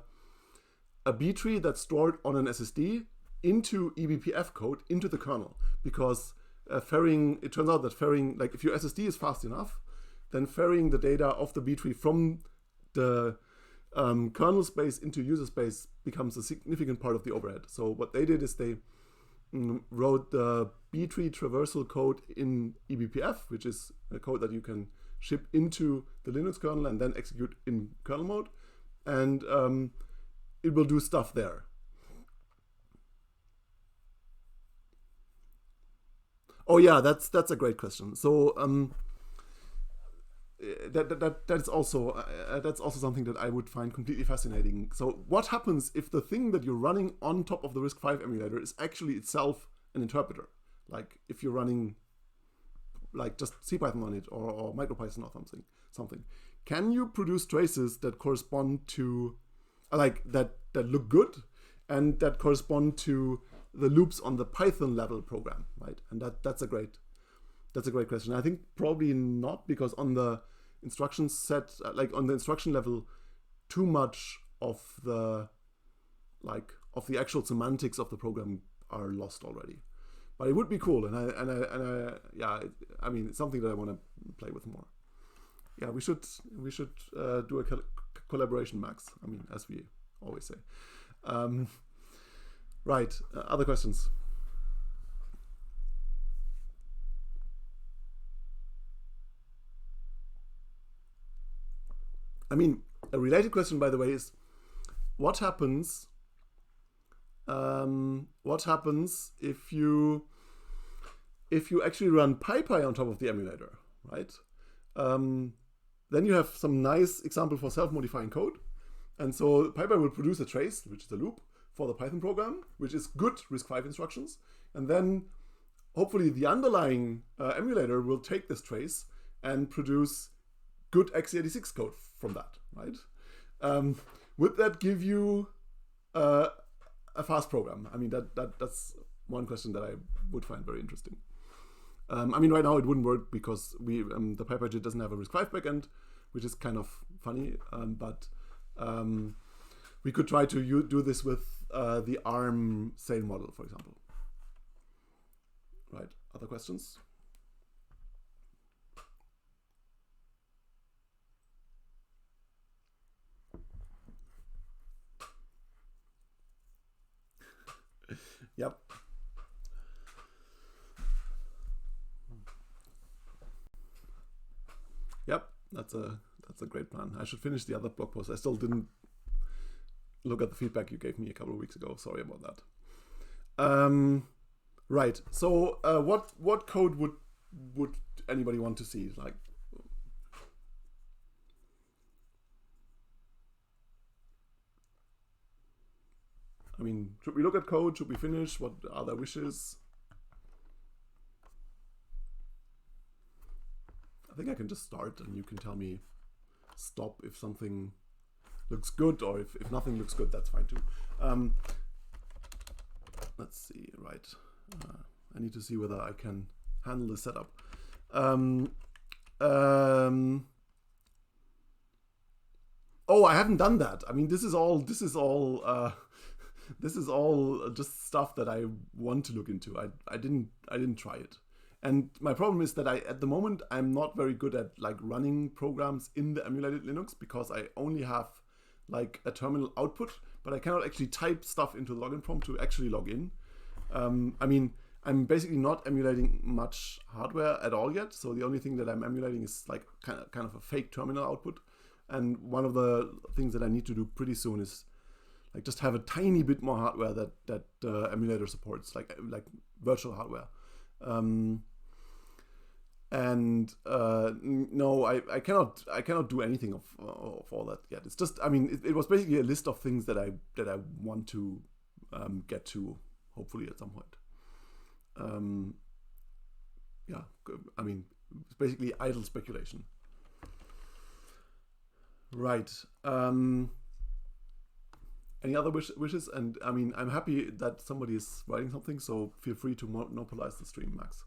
B tree that's stored on an SSD into eBPF code into the kernel, because it turns out that ferrying, like if your SSD is fast enough, then ferrying the data of the B tree from the kernel space into user space becomes a significant part of the overhead. So what they did is they wrote the B tree traversal code in eBPF, which is a code that you can ship into the Linux kernel and then execute in kernel mode, and it will do stuff there. Oh yeah, that's a great question. So that's also something that I would find completely fascinating. So what happens if the thing that you're running on top of the RISC-V emulator is actually itself an interpreter? Like if you're running like just CPython on it or MicroPython or something. Can you produce traces that correspond to like that look good and that correspond to the loops on the Python level program, right? And that's a great question. I think probably not, because on the instruction set, like on the instruction level, too much of the actual semantics of the program are lost already. But it would be cool, and I mean, it's something that I want to play with more. Yeah, we should do a collaboration, Max. I mean, as we always say. Right. Other questions? I mean, a related question, by the way, is what happens if you actually run PyPy on top of the emulator, right? Then you have some nice example for self-modifying code. And so PyPy will produce a trace, which is a loop, for the Python program, which is good RISC-V instructions. And then hopefully the underlying emulator will take this trace and produce good x86 code from that, right? Would that give you a fast program? I mean, that's one question that I would find very interesting. I mean, right now it wouldn't work because the PyPy JIT doesn't have a RISC-V backend, which is kind of funny, but we could try to do this with the ARM sane model, for example. Right, other questions? Yep. Yep, that's a great plan. I should finish the other blog post. I still didn't look at the feedback you gave me a couple of weeks ago. Sorry about that. Right. So what code would anybody want to see? Like, I mean, should we look at code? Should we finish? What are their wishes? I think I can just start and you can tell me stop if something looks good, or if nothing looks good, that's fine too. let's see, right. I need to see whether I can handle the setup. Oh, I haven't done that. I mean, this is all this is all just stuff that I want to look into. I didn't try it. And my problem is that at the moment I'm not very good at like running programs in the emulated Linux, because I only have like a terminal output, but I cannot actually type stuff into the login prompt to actually log in. I mean, I'm basically not emulating much hardware at all yet. So the only thing that I'm emulating is like kind of a fake terminal output. And one of the things that I need to do pretty soon is like just have a tiny bit more hardware that emulator supports, like virtual hardware. No, I cannot do anything of all that yet. It's just, I mean, it was basically a list of things that I want to get to, hopefully at some point. Yeah, I mean, it's basically idle speculation. Right. Any other wishes? And I mean, I'm happy that somebody is writing something, so feel free to monopolize the stream, Max.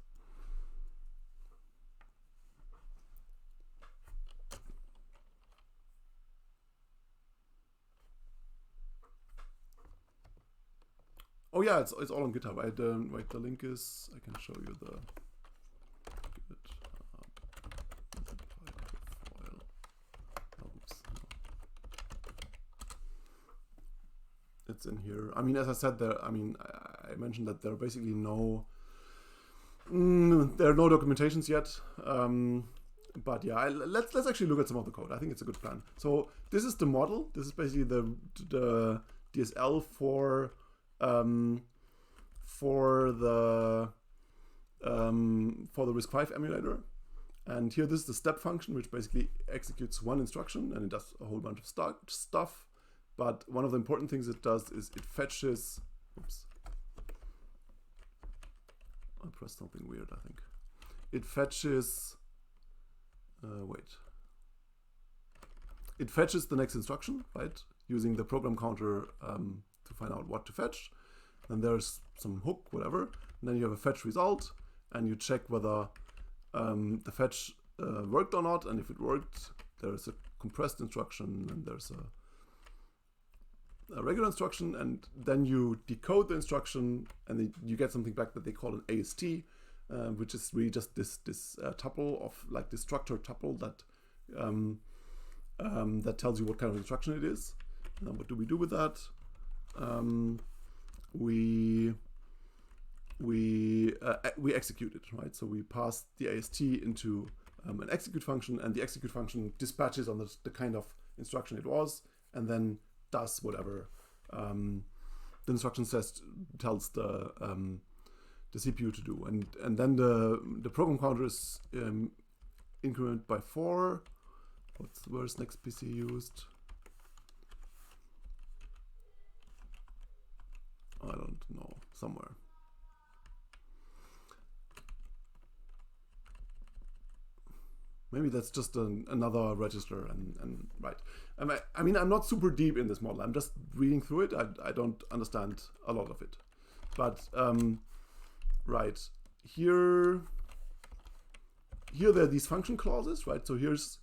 Oh yeah, it's all on GitHub. Wait, the link is, I can show you the Pydrofoil. Oops. It's in here. I mean, as I said, I mentioned that there are basically no documentations yet. But yeah, let's actually look at some of the code. I think it's a good plan. So this is the model. This is basically the DSL for the RISC-V emulator. And here this is the step function, which basically executes one instruction, and it does a whole bunch of stuff. But one of the important things it does is it fetches, oops, I pressed something weird, I think. It fetches, it fetches the next instruction, right? Using the program counter to find out what to fetch. Then there's some hook, whatever. And then you have a fetch result, and you check whether the fetch worked or not. And if it worked, there's a compressed instruction, and there's a regular instruction, and then you decode the instruction, and then you get something back that they call an AST, which is really just this tuple of, like, this structured tuple that that tells you what kind of instruction it is. And then what do we do with that? We execute it, right? So we pass the AST into an execute function, and the execute function dispatches on the kind of instruction it was, and then does whatever the instruction tells the CPU to do, and then the program counter is increment by 4. Where's next PC used? I don't know, somewhere. Maybe that's just another register, and right. I mean, I'm not super deep in this model. I'm just reading through it. I don't understand a lot of it. But right, here there are these function clauses, right? So here's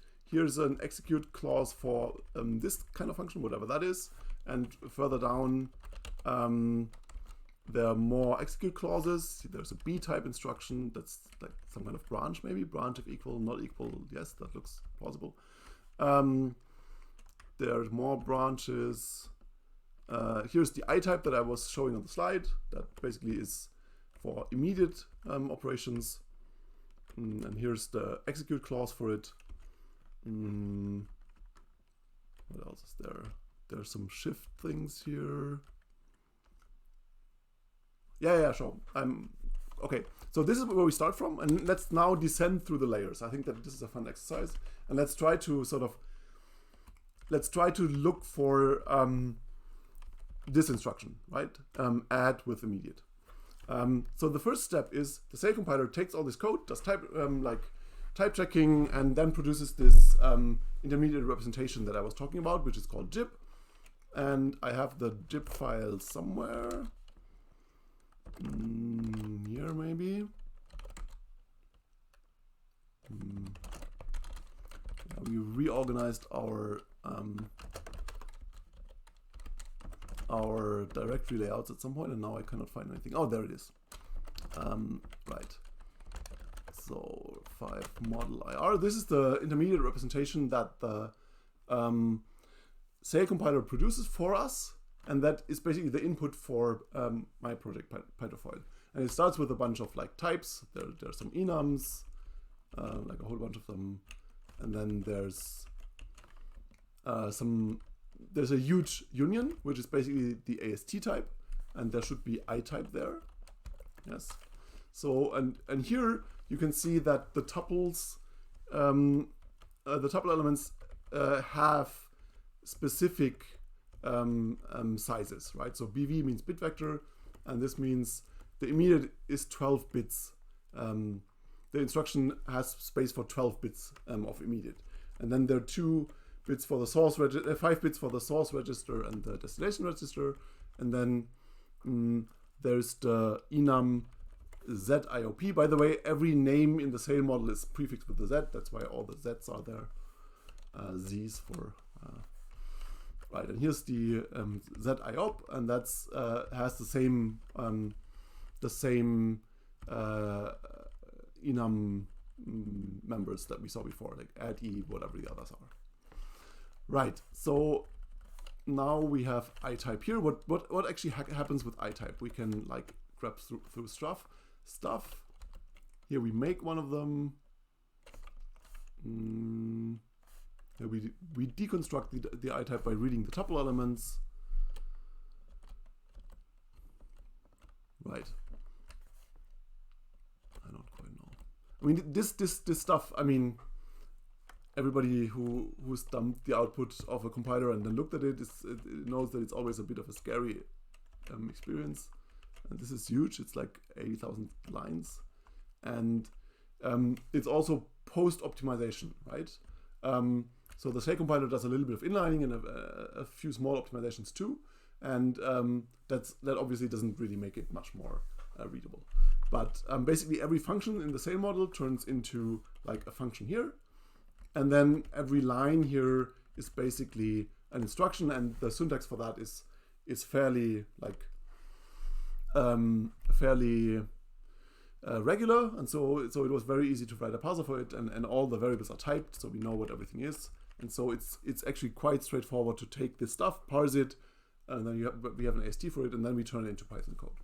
an execute clause for this kind of function, whatever that is, and further down there are more execute clauses. There's a B type instruction that's like some kind of branch, maybe branch if equal, not equal. Yes, that looks plausible. There's more branches. Here's the I type that I was showing on the slide. That basically is for immediate operations. And here's the execute clause for it. What else is there? There's some shift things here. Yeah, sure. Okay. So this is where we start from, and let's now descend through the layers. I think that this is a fun exercise, and let's try to look for this instruction, right? Add with immediate. So the first step is the safe compiler takes all this code, does type checking, and then produces this intermediate representation that I was talking about, which is called JIT. And I have the JIT file somewhere. Here maybe. We reorganized our directory layouts at some point, and now I cannot find anything. Oh, there it is. Right. So 5 model IR. This is the intermediate representation that the Sail compiler produces for us, and that is basically the input for my project Pydrofoil. And it starts with a bunch of like types. There's some enums, like a whole bunch of them, and then there's a huge union, which is basically the AST type, and there should be I type there. Yes. So and here you can see that the tuples, the tuple elements have specific sizes, right? So BV means bit vector, and this means the immediate is 12 bits. The instruction has space for 12 bits of immediate, and then there are 2 bits for the source register, 5 bits for the source register and the destination register, and then there's the enum ZIOP. By the way, every name in the Sail model is prefixed with the Z. That's why all the Z's are there. Z's for right. And here's the ZIOP, and that's has the same enum members that we saw before, like add E, whatever the others are. Right. So now we have I type here. What actually happens with I type? We can like grab through stuff. Here we make one of them. Here we deconstruct the I type by reading the tuple elements. Right. I don't quite know. I mean, this stuff. I mean, everybody who's dumped the output of a compiler and then looked at it knows that it's always a bit of a scary experience. And this is huge. It's like 80,000 lines, and it's also post-optimization, right? So the Sail compiler does a little bit of inlining and a few small optimizations too, and that obviously doesn't really make it much more readable. But basically, every function in the Sail model turns into like a function here, and then every line here is basically an instruction, and the syntax for that is fairly like regular, and so it was very easy to write a parser for it, and all the variables are typed, so we know what everything is, and so it's actually quite straightforward to take this stuff, parse it, and then we have an AST for it, and then we turn it into Python code.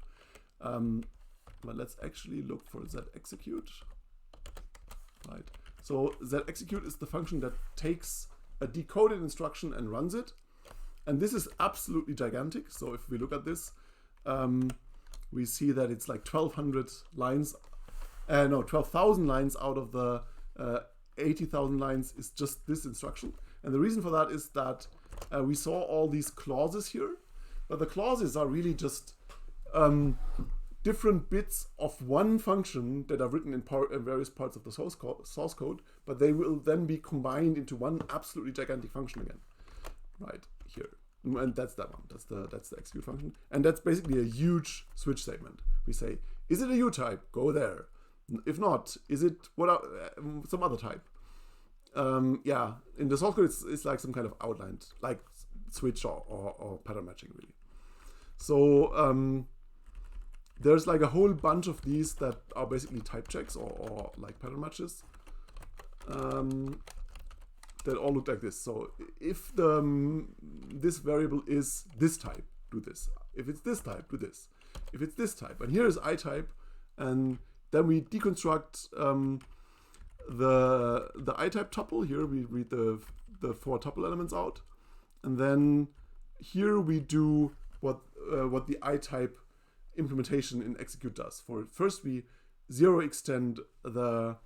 But let's actually look for zexecute. Right. So zexecute is the function that takes a decoded instruction and runs it, and this is absolutely gigantic. So if we look at this, we see that it's like 1,200 lines, 12,000 lines out of the 80,000 lines is just this instruction. And the reason for that is that we saw all these clauses here, but the clauses are really just different bits of one function that are written in various parts of the source code, but they will then be combined into one absolutely gigantic function again, right here. And that's that one. That's the execute function, and that's basically a huge switch statement. We say, is it a U type? Go there. If not, is it some other type? Yeah, in the source code, it's like some kind of outlined, like switch or pattern matching, really. So there's like a whole bunch of these that are basically type checks or like pattern matches. That all look like this. So if this variable is this type, do this. If it's this type, do this. If it's this type, and here is I type, and then we deconstruct the I type tuple. Here we read the 4 tuple elements out, and then here we do what the I type implementation in execute does. For first we sign extend the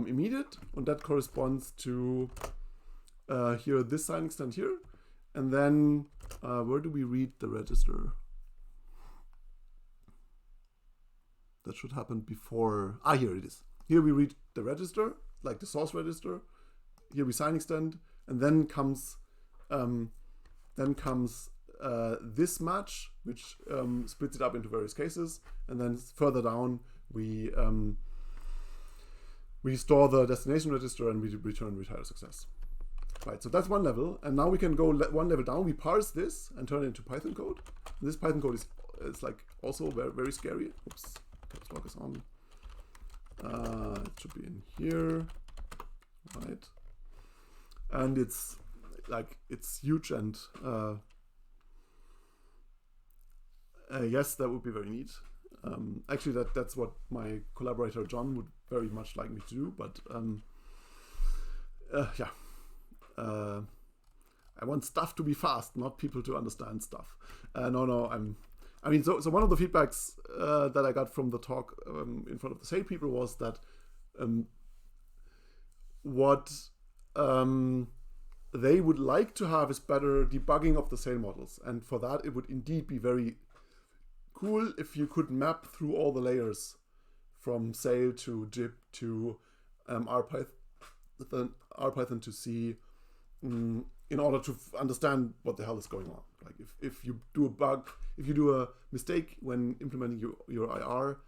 immediate, and that corresponds to here this sign extend here, and then where do we read the register? That should happen before. Here it is. Here we read the register, like the source register. Here we sign extend, and then comes this match, which splits it up into various cases, and then further down we store the destination register and we return retire success. Right, so that's one level, and now we can go one level down. We parse this and turn it into Python code. And this Python code is like also very, very scary. Oops, caps lock is on. It should be in here, right? And it's huge, and yes, that would be very neat. Actually, that's what my collaborator John would very much like me to do, but yeah. I want stuff to be fast, not people to understand stuff. So one of the feedbacks that I got from the talk in front of the sale people was that what they would like to have is better debugging of the sale models. And for that, it would indeed be very cool if you could map through all the layers from sale to JIT to RPython to C, in order to understand what the hell is going on. Like if you do a bug, if you do a mistake when implementing your IR,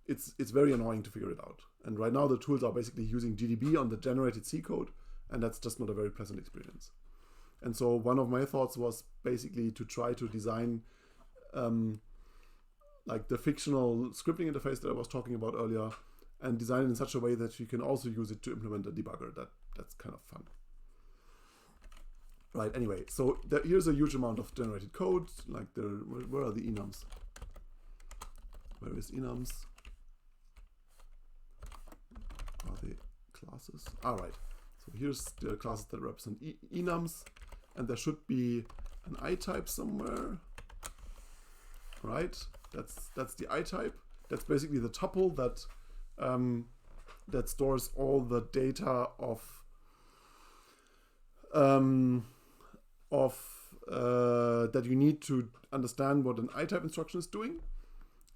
it's very annoying to figure it out. And right now the tools are basically using GDB on the generated C code, and that's just not a very pleasant experience. And so one of my thoughts was basically to try to design like the fictional scripting interface that I was talking about earlier, and design it in such a way that you can also use it to implement a debugger. That's kind of fun. Right, anyway, so here's a huge amount of generated code. Like where are the enums? Where is enums? Are they classes? All right, so here's the classes that represent enums, and there should be an I-type somewhere. Right, that's the I-type. That's basically the tuple that that stores all the data that you need to understand what an I-type instruction is doing,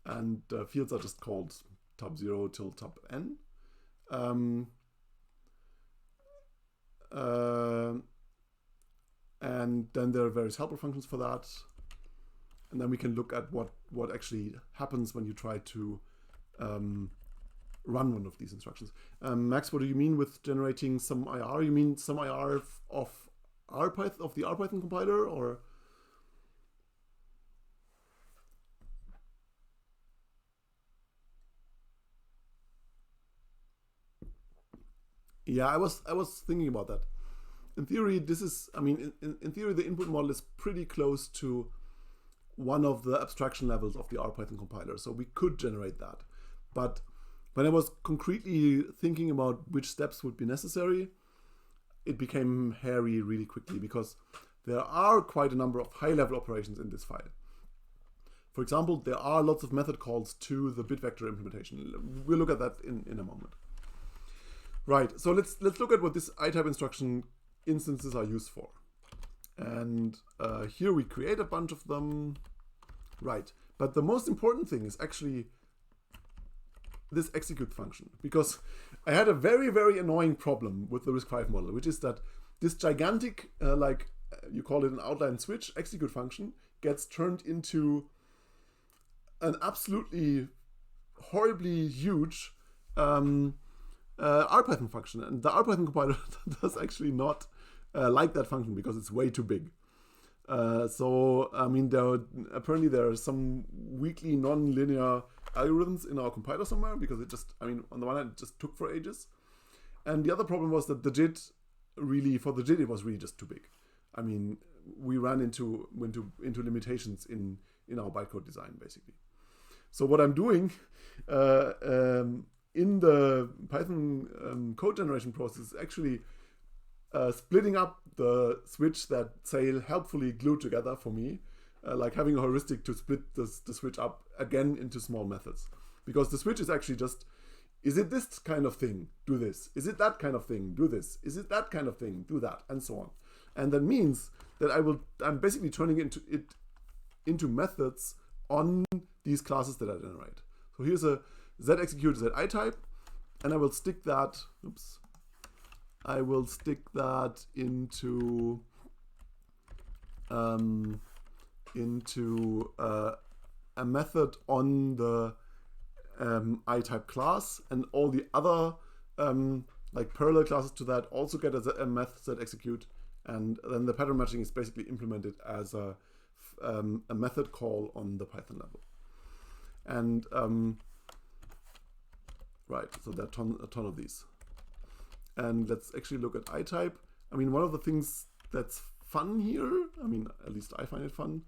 and fields are just called tab0 till tab n. And then there are various helper functions for that, and then we can look at what actually happens when you try to run one of these instructions. Max, what do you mean with generating some IR? You mean some IR of the RPython compiler, or? Yeah, I was thinking about that. In theory, this is, in theory, the input model is pretty close to one of the abstraction levels of the RPython compiler, so we could generate that. But when I was concretely thinking about which steps would be necessary, it became hairy really quickly, because there are quite a number of high-level operations in this file. For example, there are lots of method calls to the bit vector implementation. We'll look at that in a moment. Right, so let's look at what this I-type instruction instances are used for. And here we create a bunch of them. Right, but the most important thing is actually this execute function, because I had a very, very annoying problem with the RISC-V model, which is that this gigantic, you call it an outline switch execute function, gets turned into an absolutely horribly huge RPython function, and the RPython compiler does actually not like that function because it's way too big. Apparently there are some weakly non-linear algorithms in our compiler somewhere, because it just, on the one hand, it just took for ages. And the other problem was that the JIT for the JIT, it was really just too big. We ran into limitations in our bytecode design, basically. So what I'm doing in the Python code generation process is actually splitting up the switch that Sale helpfully glued together for me, like having a heuristic to split the switch up again into small methods. Because the switch is actually just, is it this kind of thing? Do this. Is it that kind of thing? Do this. Is it that kind of thing? Do that, and so on. And that means that I'm basically turning it into methods on these classes that I generate. So here's a z-execute z-I-type, and I will stick that, I will stick that into into a method on the I-type class, and all the other like parallel classes to that also get a method that execute, and then the pattern matching is basically implemented as a method call on the Python level. And right, so there are a ton of these. And let's actually look at I-type. I mean, one of the things that's fun here, I mean, at least I find it fun,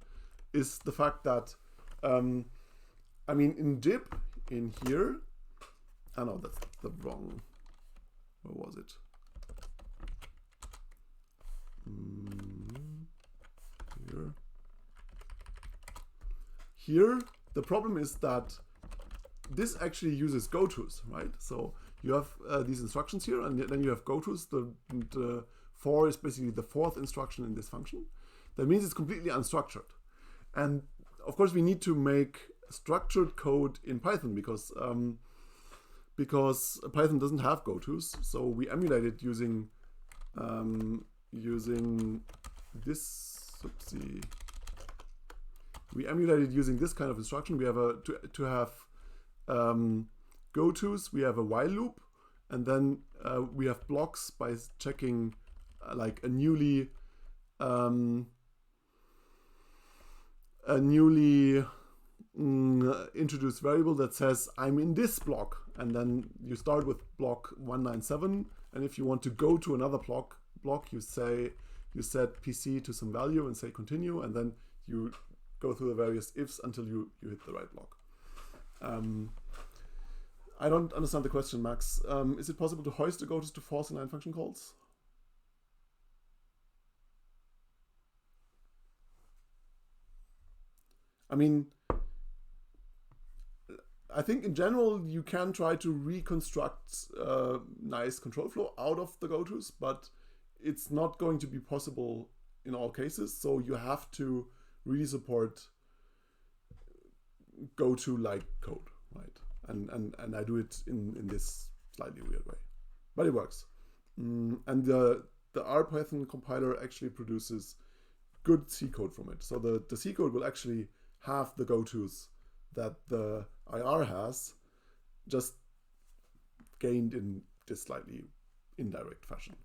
is the fact that, I mean, in JIT, in here, oh no, that's the wrong, where was it? Here. Here, the problem is that this actually uses gotos, right? So you have these instructions here, and then you have gotos. The 4 is basically the 4th instruction in this function. That means it's completely unstructured. And of course, we need to make structured code in Python because Python doesn't have gotos. So we emulate it using this. Oopsie. We emulated using this kind of instruction. We have to have gotos. We have a while loop, and then we have blocks by checking like a newly introduced variable that says I'm in this block, and then you start with block 197, and if you want to go to another block you set PC to some value and say continue, and then you go through the various ifs until you hit the right block. I don't understand the question, Max. Is it possible to hoist the gotos to false inline function calls? I mean, I think in general you can try to reconstruct nice control flow out of the gotos, but it's not going to be possible in all cases. So you have to really support goto-like code, right? And I do it in this slightly weird way, but it works. And the R-Python compiler actually produces good C code from it. So the C code will actually have the gotos that the IR has, just gained in this slightly indirect fashion.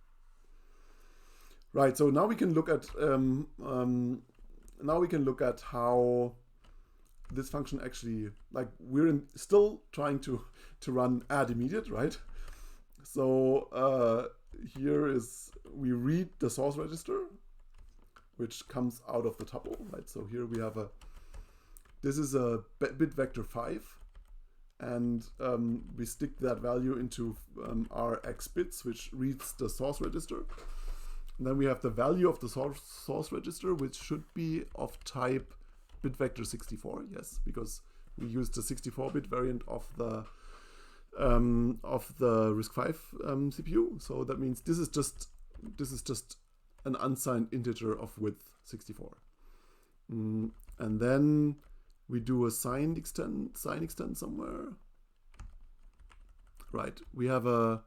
Right. So now we can look at how this function actually, like, we're still trying to run add immediate, right? So here is, we read the source register, which comes out of the tuple, right? So here we have this is a bit vector 5, and we stick that value into our X bits, which reads the source register. And then we have the value of the source register, which should be of type bit vector 64, yes, because we used the 64-bit variant of the RISC-V CPU. So that means this is just an unsigned integer of width 64. And then we do a sign extend somewhere. Right, we have the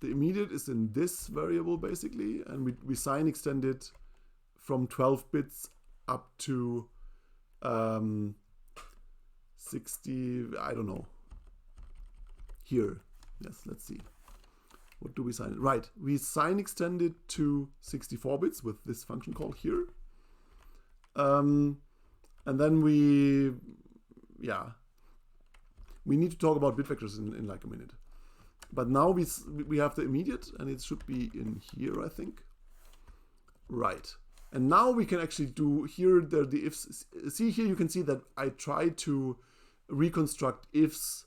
immediate is in this variable basically, and we sign extend it from 12 bits up to 60, I don't know. Here, yes, let's see. What do we sign? Right, we sign extend it to 64 bits with this function call here. And then we need to talk about bit vectors in like a minute. But now we have the immediate, and it should be in here, I think. Right. And now we can actually do here the ifs. See, here you can see that I try to reconstruct ifs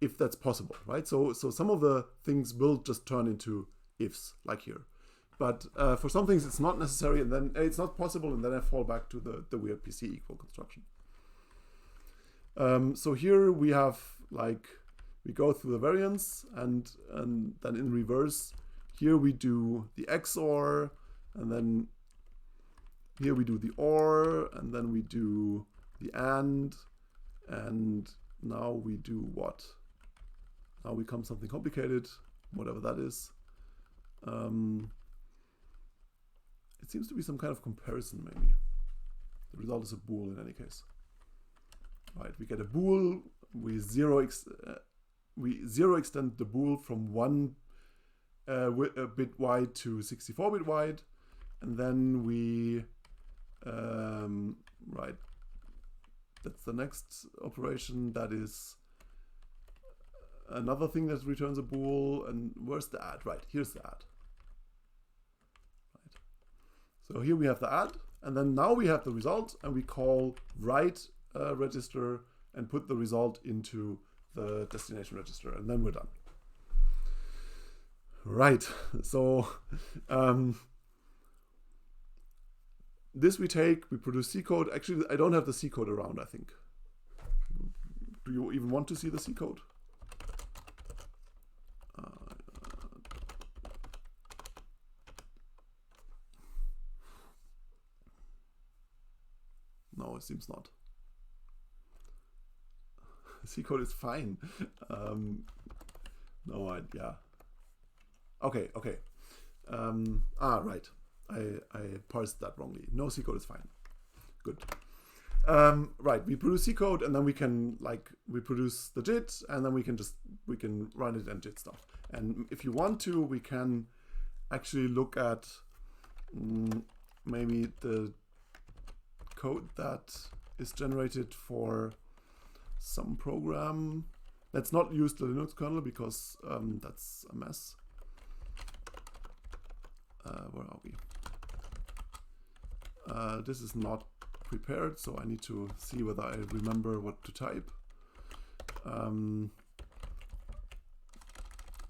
if that's possible, right? So some of the things will just turn into ifs, like here. But for some things it's not necessary, and then it's not possible, and then I fall back to the weird PC equal construction. So here we have, like, we go through the variants, and then in reverse, here we do the XOR, and then here we do the OR, and then we do the AND, and now we do what? Now we come something complicated, whatever that is. It seems to be some kind of comparison, maybe. The result is a bool in any case. Right, we get a bool. We zero extend the bool from 1 bit wide to 64 bit wide, and then we right. That's the next operation. That is another thing that returns a bool. And where's the add? Right, here's the add. Right. So here we have the add, and then now we have the result, and we call write register and put the result into the destination register, and then we're done. Right, so this we produce C code. Actually, I don't have the C code around, I think. Do you even want to see the C code? No, it seems not. C code is fine. No, yeah. Okay. Right. I parsed that wrongly. No, C code is fine. Good. Right. We produce C code, and then we can we produce the JIT, and then we can run it and JIT stuff. And if you want to, we can actually look at maybe the code that is generated for some program. Let's not use the Linux kernel because that's a mess. Where are we? This is not prepared, so I need to see whether I remember what to type.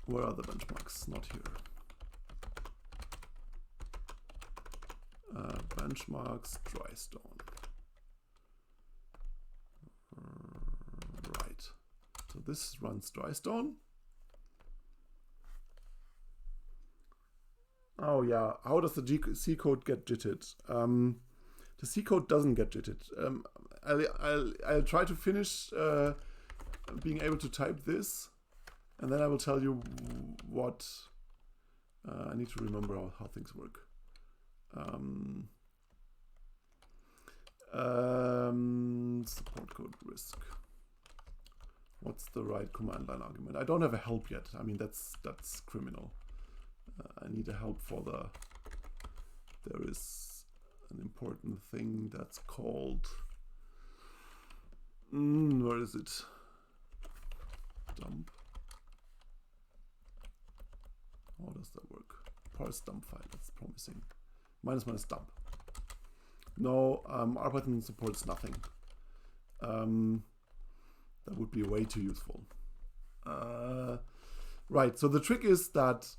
Where are the benchmarks? Not here. Benchmarks, dry stone. Right. So this runs dry stone. Oh yeah, how does the C code get JITted? The C code doesn't get JITted. I'll try to finish being able to type this, and then I will tell you what I need to remember how things work. Support code risk. What's the right command line argument? I don't have a help yet. I mean, that's criminal. I need a help for there is an important thing that's called, where is it? Dump. How does that work? Parse dump file, that's promising. -- dump. No, RPython supports nothing. That would be way too useful. Right, so the trick is that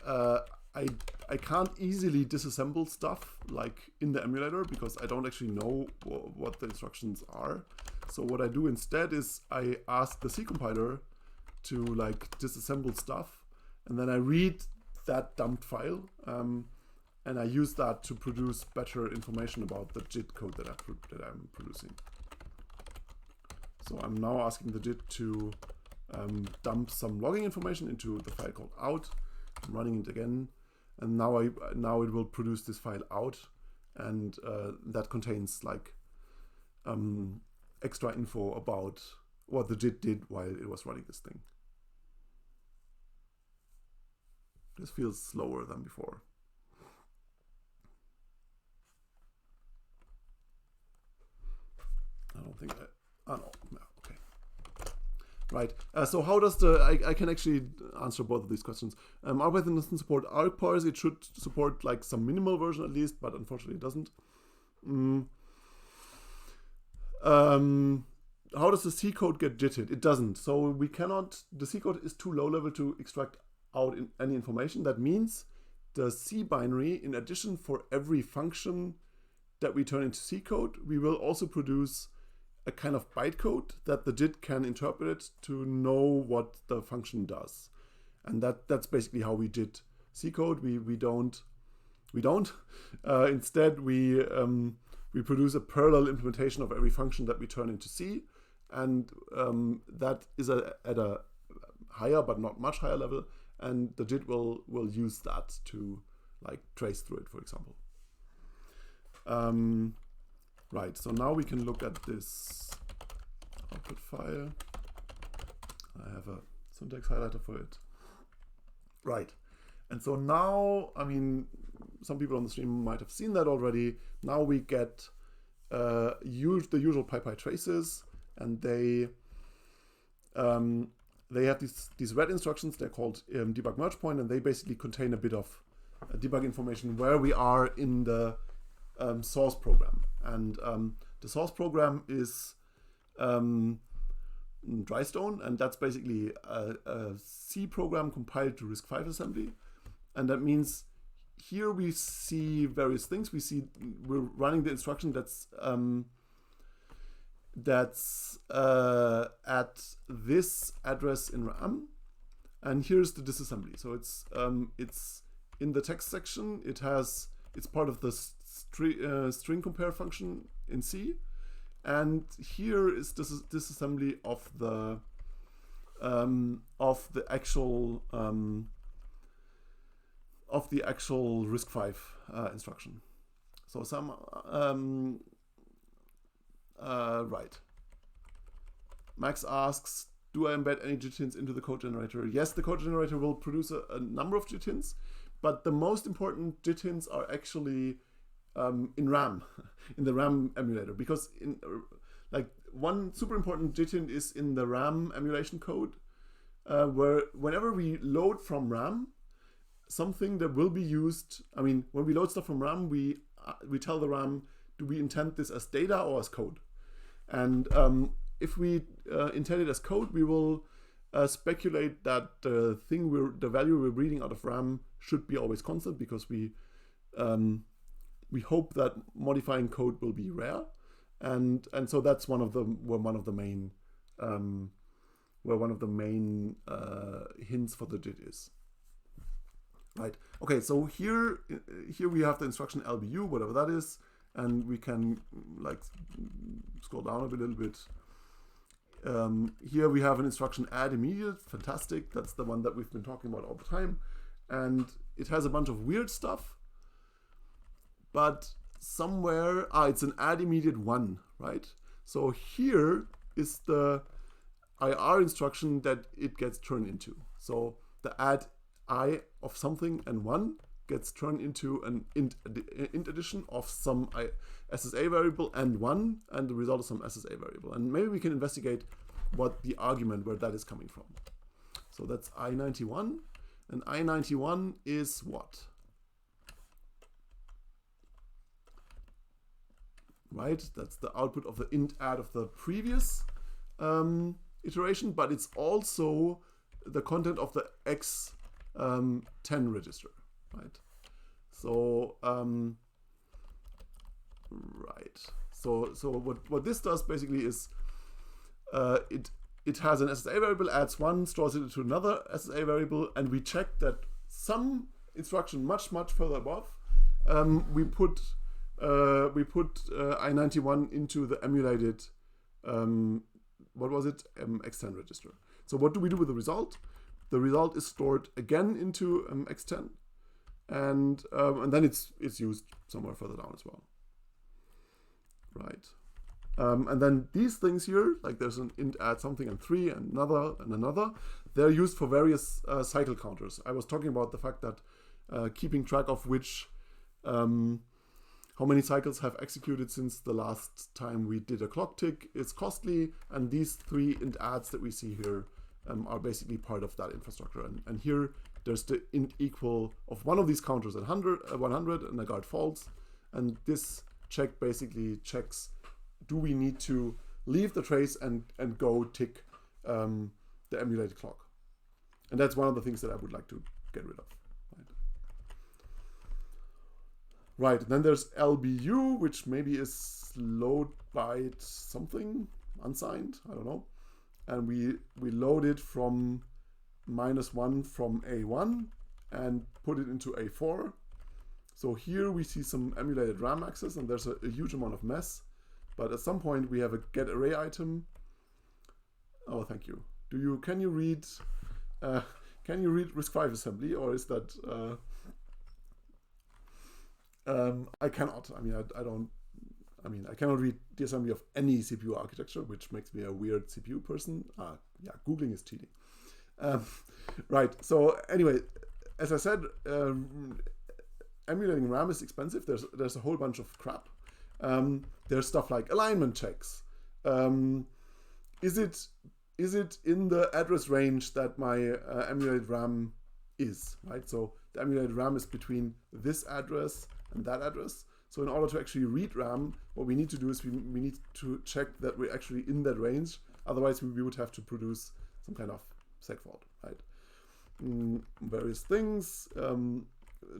I can't easily disassemble stuff like in the emulator because I don't actually know what the instructions are. So what I do instead is I ask the C compiler to disassemble stuff, and then I read that dumped file, and I use that to produce better information about the JIT code that I'm producing. So I'm now asking the JIT to dump some logging information into the file called out. I'm running it again, and now it will produce this file out, and that contains extra info about what the JIT did while it was running this thing. This feels slower than before. I don't think that. Oh no, okay. Right. So how does I can actually answer both of these questions. RPython doesn't support argparse. It should support some minimal version at least, but unfortunately it doesn't. How does the C code get JITted? It doesn't. So we cannot. The C code is too low level to extract out any information. That means the C binary, in addition, for every function that we turn into C code, we will also produce a kind of bytecode that the JIT can interpret to know what the function does. And that's basically how we JIT C code. We don't. Instead, we produce a parallel implementation of every function that we turn into C, and that is at a higher but not much higher level. And the JIT will use that to trace through it, for example. Right, so now we can look at this output file. I have a syntax highlighter for it. Right, and so now, I mean, some people on the stream might have seen that already. Now we get the usual PyPy traces, and they have these red instructions. They're called debug merge point, and they basically contain a bit of debug information where we are in the source program. And the source program is Drystone, and that's basically a C program compiled to RISC-V assembly. And that means here we see various things. We're running the instruction that's at this address in RAM, and here's the disassembly. So it's in the text section. It's part of the string compare function in C, and here is disassembly of the actual RISC-V instruction. So right. Max asks, do I embed any JIT hints into the code generator? Yes, the code generator will produce a number of JIT hints, but the most important JIT hints are actually in RAM, in the RAM emulator, because like one super important JIT hint is in the RAM emulation code, where whenever we load from RAM, something that will be used, I mean, when we load stuff from RAM, we tell the RAM, do we intend this as data or as code? And if we intend it as code, we will speculate that the value we're reading out of RAM should be always constant, because we hope that modifying code will be rare, and so that's one of the main hints for the JIT is. Right. Okay. So here we have the instruction LBU, whatever that is, and we can like scroll down a little bit. Here we have an instruction add immediate. Fantastic. That's the one that we've been talking about all the time, and it has a bunch of weird stuff. But somewhere, it's an add immediate 1, right? So here is the IR instruction that it gets turned into. So the add I of something and 1 gets turned into an int addition of some SSA variable and 1, and the result is some SSA variable. And maybe we can investigate what the argument, where that is coming from. So that's I91, and I91 is what? Right, that's the output of the int add of the previous iteration, but it's also the content of the X10 register, right? So right, so what this does basically is it has an SSA variable, adds 1, stores it into another SSA variable, and we check that some instruction much further above, we put I91 into the emulated what was it, X10 register. So what do we do with the result? The result is stored again into X10, and then it's used somewhere further down as well. Right. And then these things here, like there's an int add something and 3 and another, they're used for various cycle counters. I was talking about the fact that keeping track of which how many cycles have executed since the last time we did a clock tick is costly, and these 3 int adds that we see here are basically part of that infrastructure. And here there's the int equal of one of these counters at 100 and a guard false, and this check basically checks, do we need to leave the trace and go tick the emulated clock? And that's one of the things that I would like to get rid of. Right, then there's LBU, which maybe is load byte something, unsigned, I don't know. And we load it from -1 from A1 and put it into A4. So here we see some emulated RAM access, and there's a huge amount of mess. But at some point we have a get array item. Oh, thank you. Can you read RISC-V assembly, or is that I cannot. I mean, I mean, I cannot read the assembly of any CPU architecture, which makes me a weird CPU person. Yeah, Googling is cheating. Right, so anyway, as I said, emulating RAM is expensive. There's a whole bunch of crap. There's stuff like alignment checks. Is it in the address range that my emulated RAM is, right? So the emulated RAM is between this address and that address. So in order to actually read RAM, what we need to do is we need to check that we're actually in that range. Otherwise, we would have to produce some kind of segfault, right? Various things,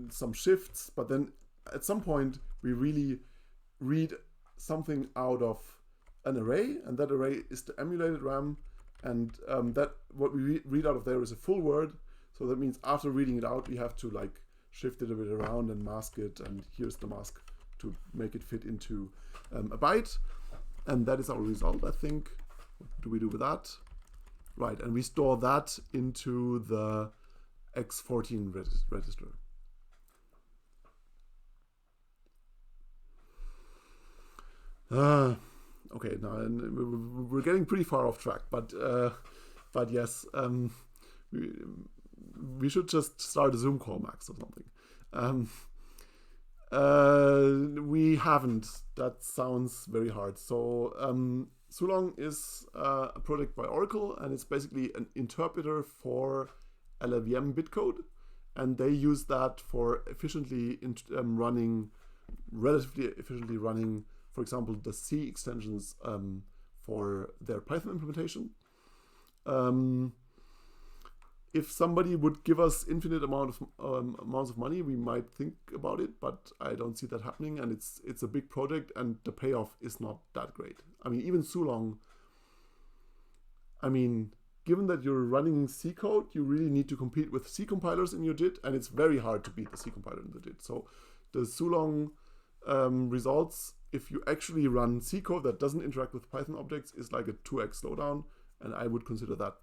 some shifts, but then at some point we really read something out of an array, and that array is the emulated RAM, and that what we read out of there is a full word. So that means after reading it out, we have to like shift it a bit around and mask it, and here's the mask to make it fit into a byte, and that is our result, I think. What do we do with that? Right, and we store that into the X14 register. Okay, now we're getting pretty far off track, but yes, we should just start a Zoom call, Max, or something. We haven't. That sounds very hard. So Sulong is a project by Oracle, and it's basically an interpreter for LLVM bitcode, and they use that for efficiently relatively efficiently running, for example, the C extensions for their Python implementation. If somebody would give us infinite amounts of money, we might think about it, but I don't see that happening, and it's a big project, and the payoff is not that great. I mean, even Sulong, I mean, given that you're running C code, you really need to compete with C compilers in your JIT, and it's very hard to beat the C compiler in the JIT. So the Sulong results, if you actually run C code that doesn't interact with Python objects, is like a 2x slowdown, and I would consider that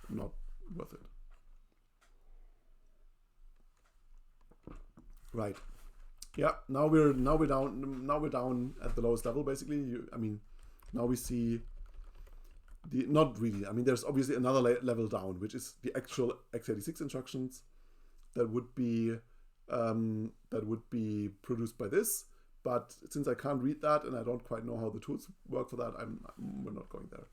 not worth it. Right. Yeah. Now we're down at the lowest level. Basically, I mean, now we see the not really. I mean, there's obviously another level down, which is the actual x86 instructions that would be produced by this. But since I can't read that and I don't quite know how the tools work for that, we're not going there.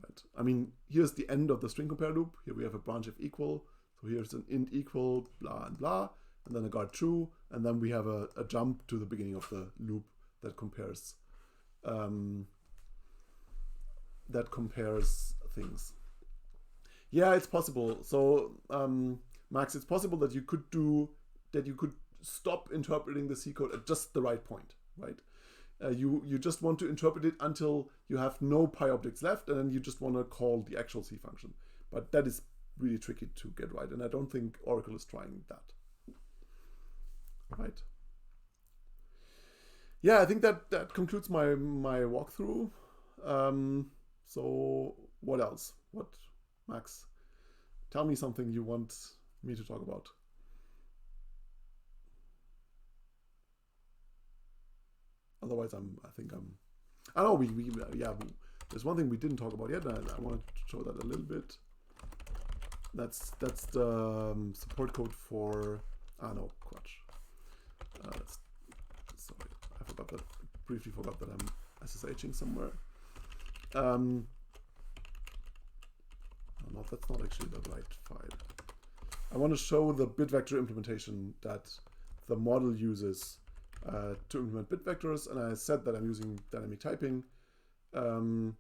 Right. I mean, here's the end of the string compare loop. Here we have a branch if equal. So here's an int equal, blah and blah, and then a guard true, and then we have a jump to the beginning of the loop that compares things. Yeah, it's possible. So Max, it's possible that you could stop interpreting the C code at just the right point, right? You just want to interpret it until you have no PyObjects left, and then you just want to call the actual C function. But that is really tricky to get right, and I don't think Oracle is trying that. Right. Yeah, I think that concludes my walkthrough. So what else? Max? Tell me something you want me to talk about. Otherwise, I know there's one thing we didn't talk about yet, and I want to show that a little bit. That's the support code for, no, crutch. Sorry, I briefly forgot that I'm SSHing somewhere. No, that's not actually the right file. I want to show the bit vector implementation that the model uses to implement bit vectors, and I said that I'm using dynamic typing, and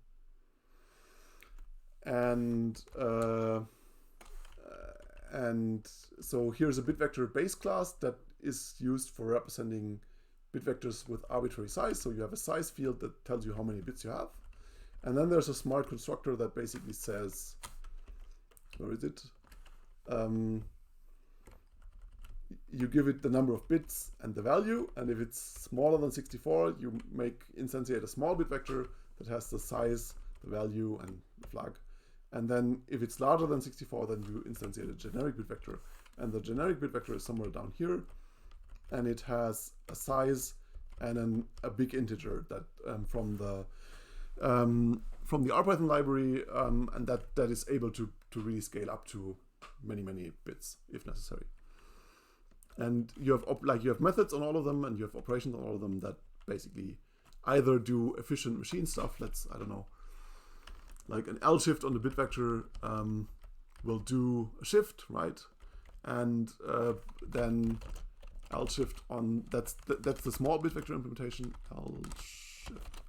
so here's a bit vector base class that is used for representing bit vectors with arbitrary size. So you have a size field that tells you how many bits you have, and then there's a smart constructor that basically says, where is it? You give it the number of bits and the value, and if it's smaller than 64, you instantiate a small bit vector that has the size, the value, and the flag. And then if it's larger than 64, then you instantiate a generic bit vector. And the generic bit vector is somewhere down here, and it has a size and then a big integer that from the RPython library, and that is able to really scale up to many bits if necessary. And you have methods on all of them, and you have operations on all of them that basically either do efficient machine stuff. I don't know, like an L shift on the bit vector will do a shift, right? And then L shift on that's the small bit vector implementation, L shift,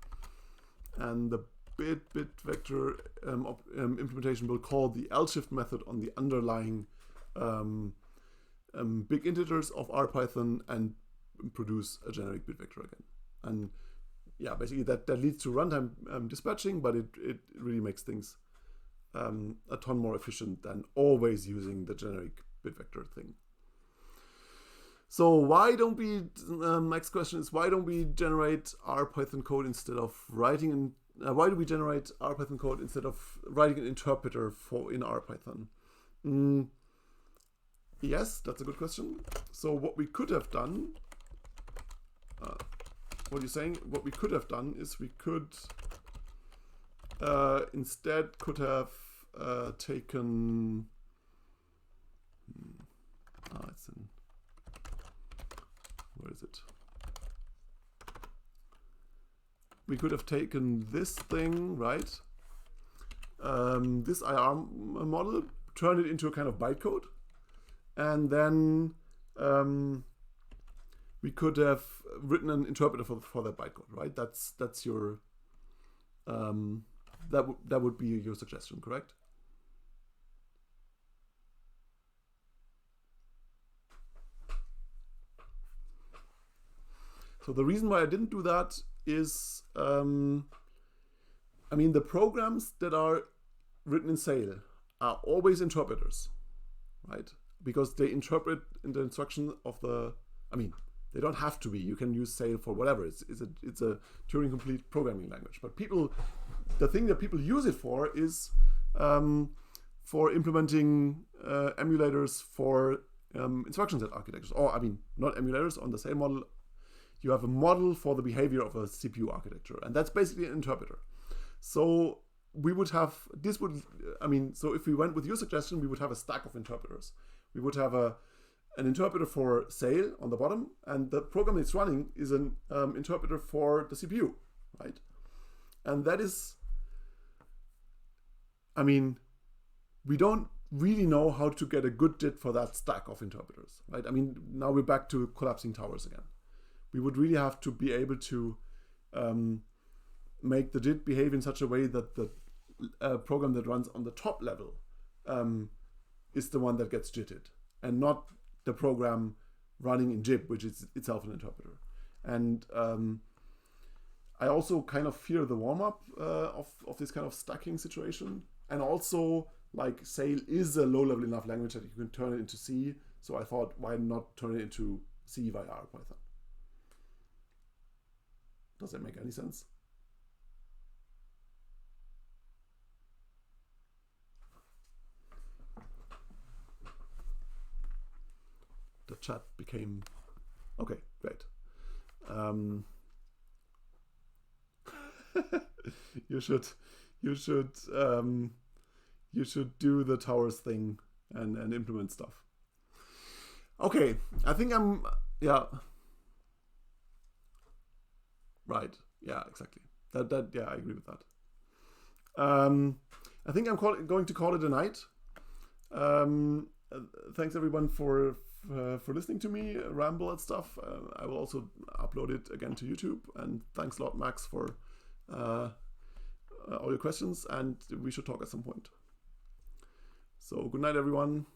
and the bit vector implementation will call the L shift method on the underlying big integers of RPython and produce a generic bit vector again. And yeah, basically that leads to runtime dispatching, but it really makes things a ton more efficient than always using the generic bit vector thing. So why don't we, next question is, why don't we generate RPython code instead of writing in, why do we generate RPython code instead of writing an interpreter in RPython? Yes, that's a good question. So what we could have done, what you're saying, what we could have done is we could instead could have taken, it's in, where is it? We could have taken this thing, right? This IR model, turned it into a kind of bytecode, and then we could have written an interpreter for that bytecode, right? That's your that would be your suggestion, correct? So the reason why I didn't do that is, I mean, the programs that are written in Sail are always interpreters, right? Because they interpret in the instruction of the, I mean, they don't have to be. You can use Sail for whatever. It's a Turing-complete programming language. But people, the thing that people use it for is for implementing emulators for instruction set architectures. Or, I mean, not emulators. On the Sail model, you have a model for the behavior of a CPU architecture. And that's basically an interpreter. So we would have, this would, I mean, so if we went with your suggestion, we would have a stack of interpreters. We would have an interpreter for Sail on the bottom, and the program it's running is an interpreter for the CPU, right? And that is, I mean, we don't really know how to get a good JIT for that stack of interpreters, right? I mean, now we're back to collapsing towers again. We would really have to be able to make the JIT behave in such a way that the program that runs on the top level is the one that gets JITted, and not the program running in JIT, which is itself an interpreter. And I also kind of fear the warm-up of this kind of stacking situation. And also, like, Sail is a low-level enough language that you can turn it into C. So I thought, why not turn it into C via RPython? Does that make any sense? The chat became okay. Great. You should do the towers thing and implement stuff. Okay, I think I'm, yeah. Right. Yeah, exactly. Yeah, I agree with that. I think I'm going to call it a night. Thanks everyone for listening to me ramble and stuff. I will also upload it again to YouTube. And thanks a lot, Max, for all your questions. And we should talk at some point. So good night, everyone.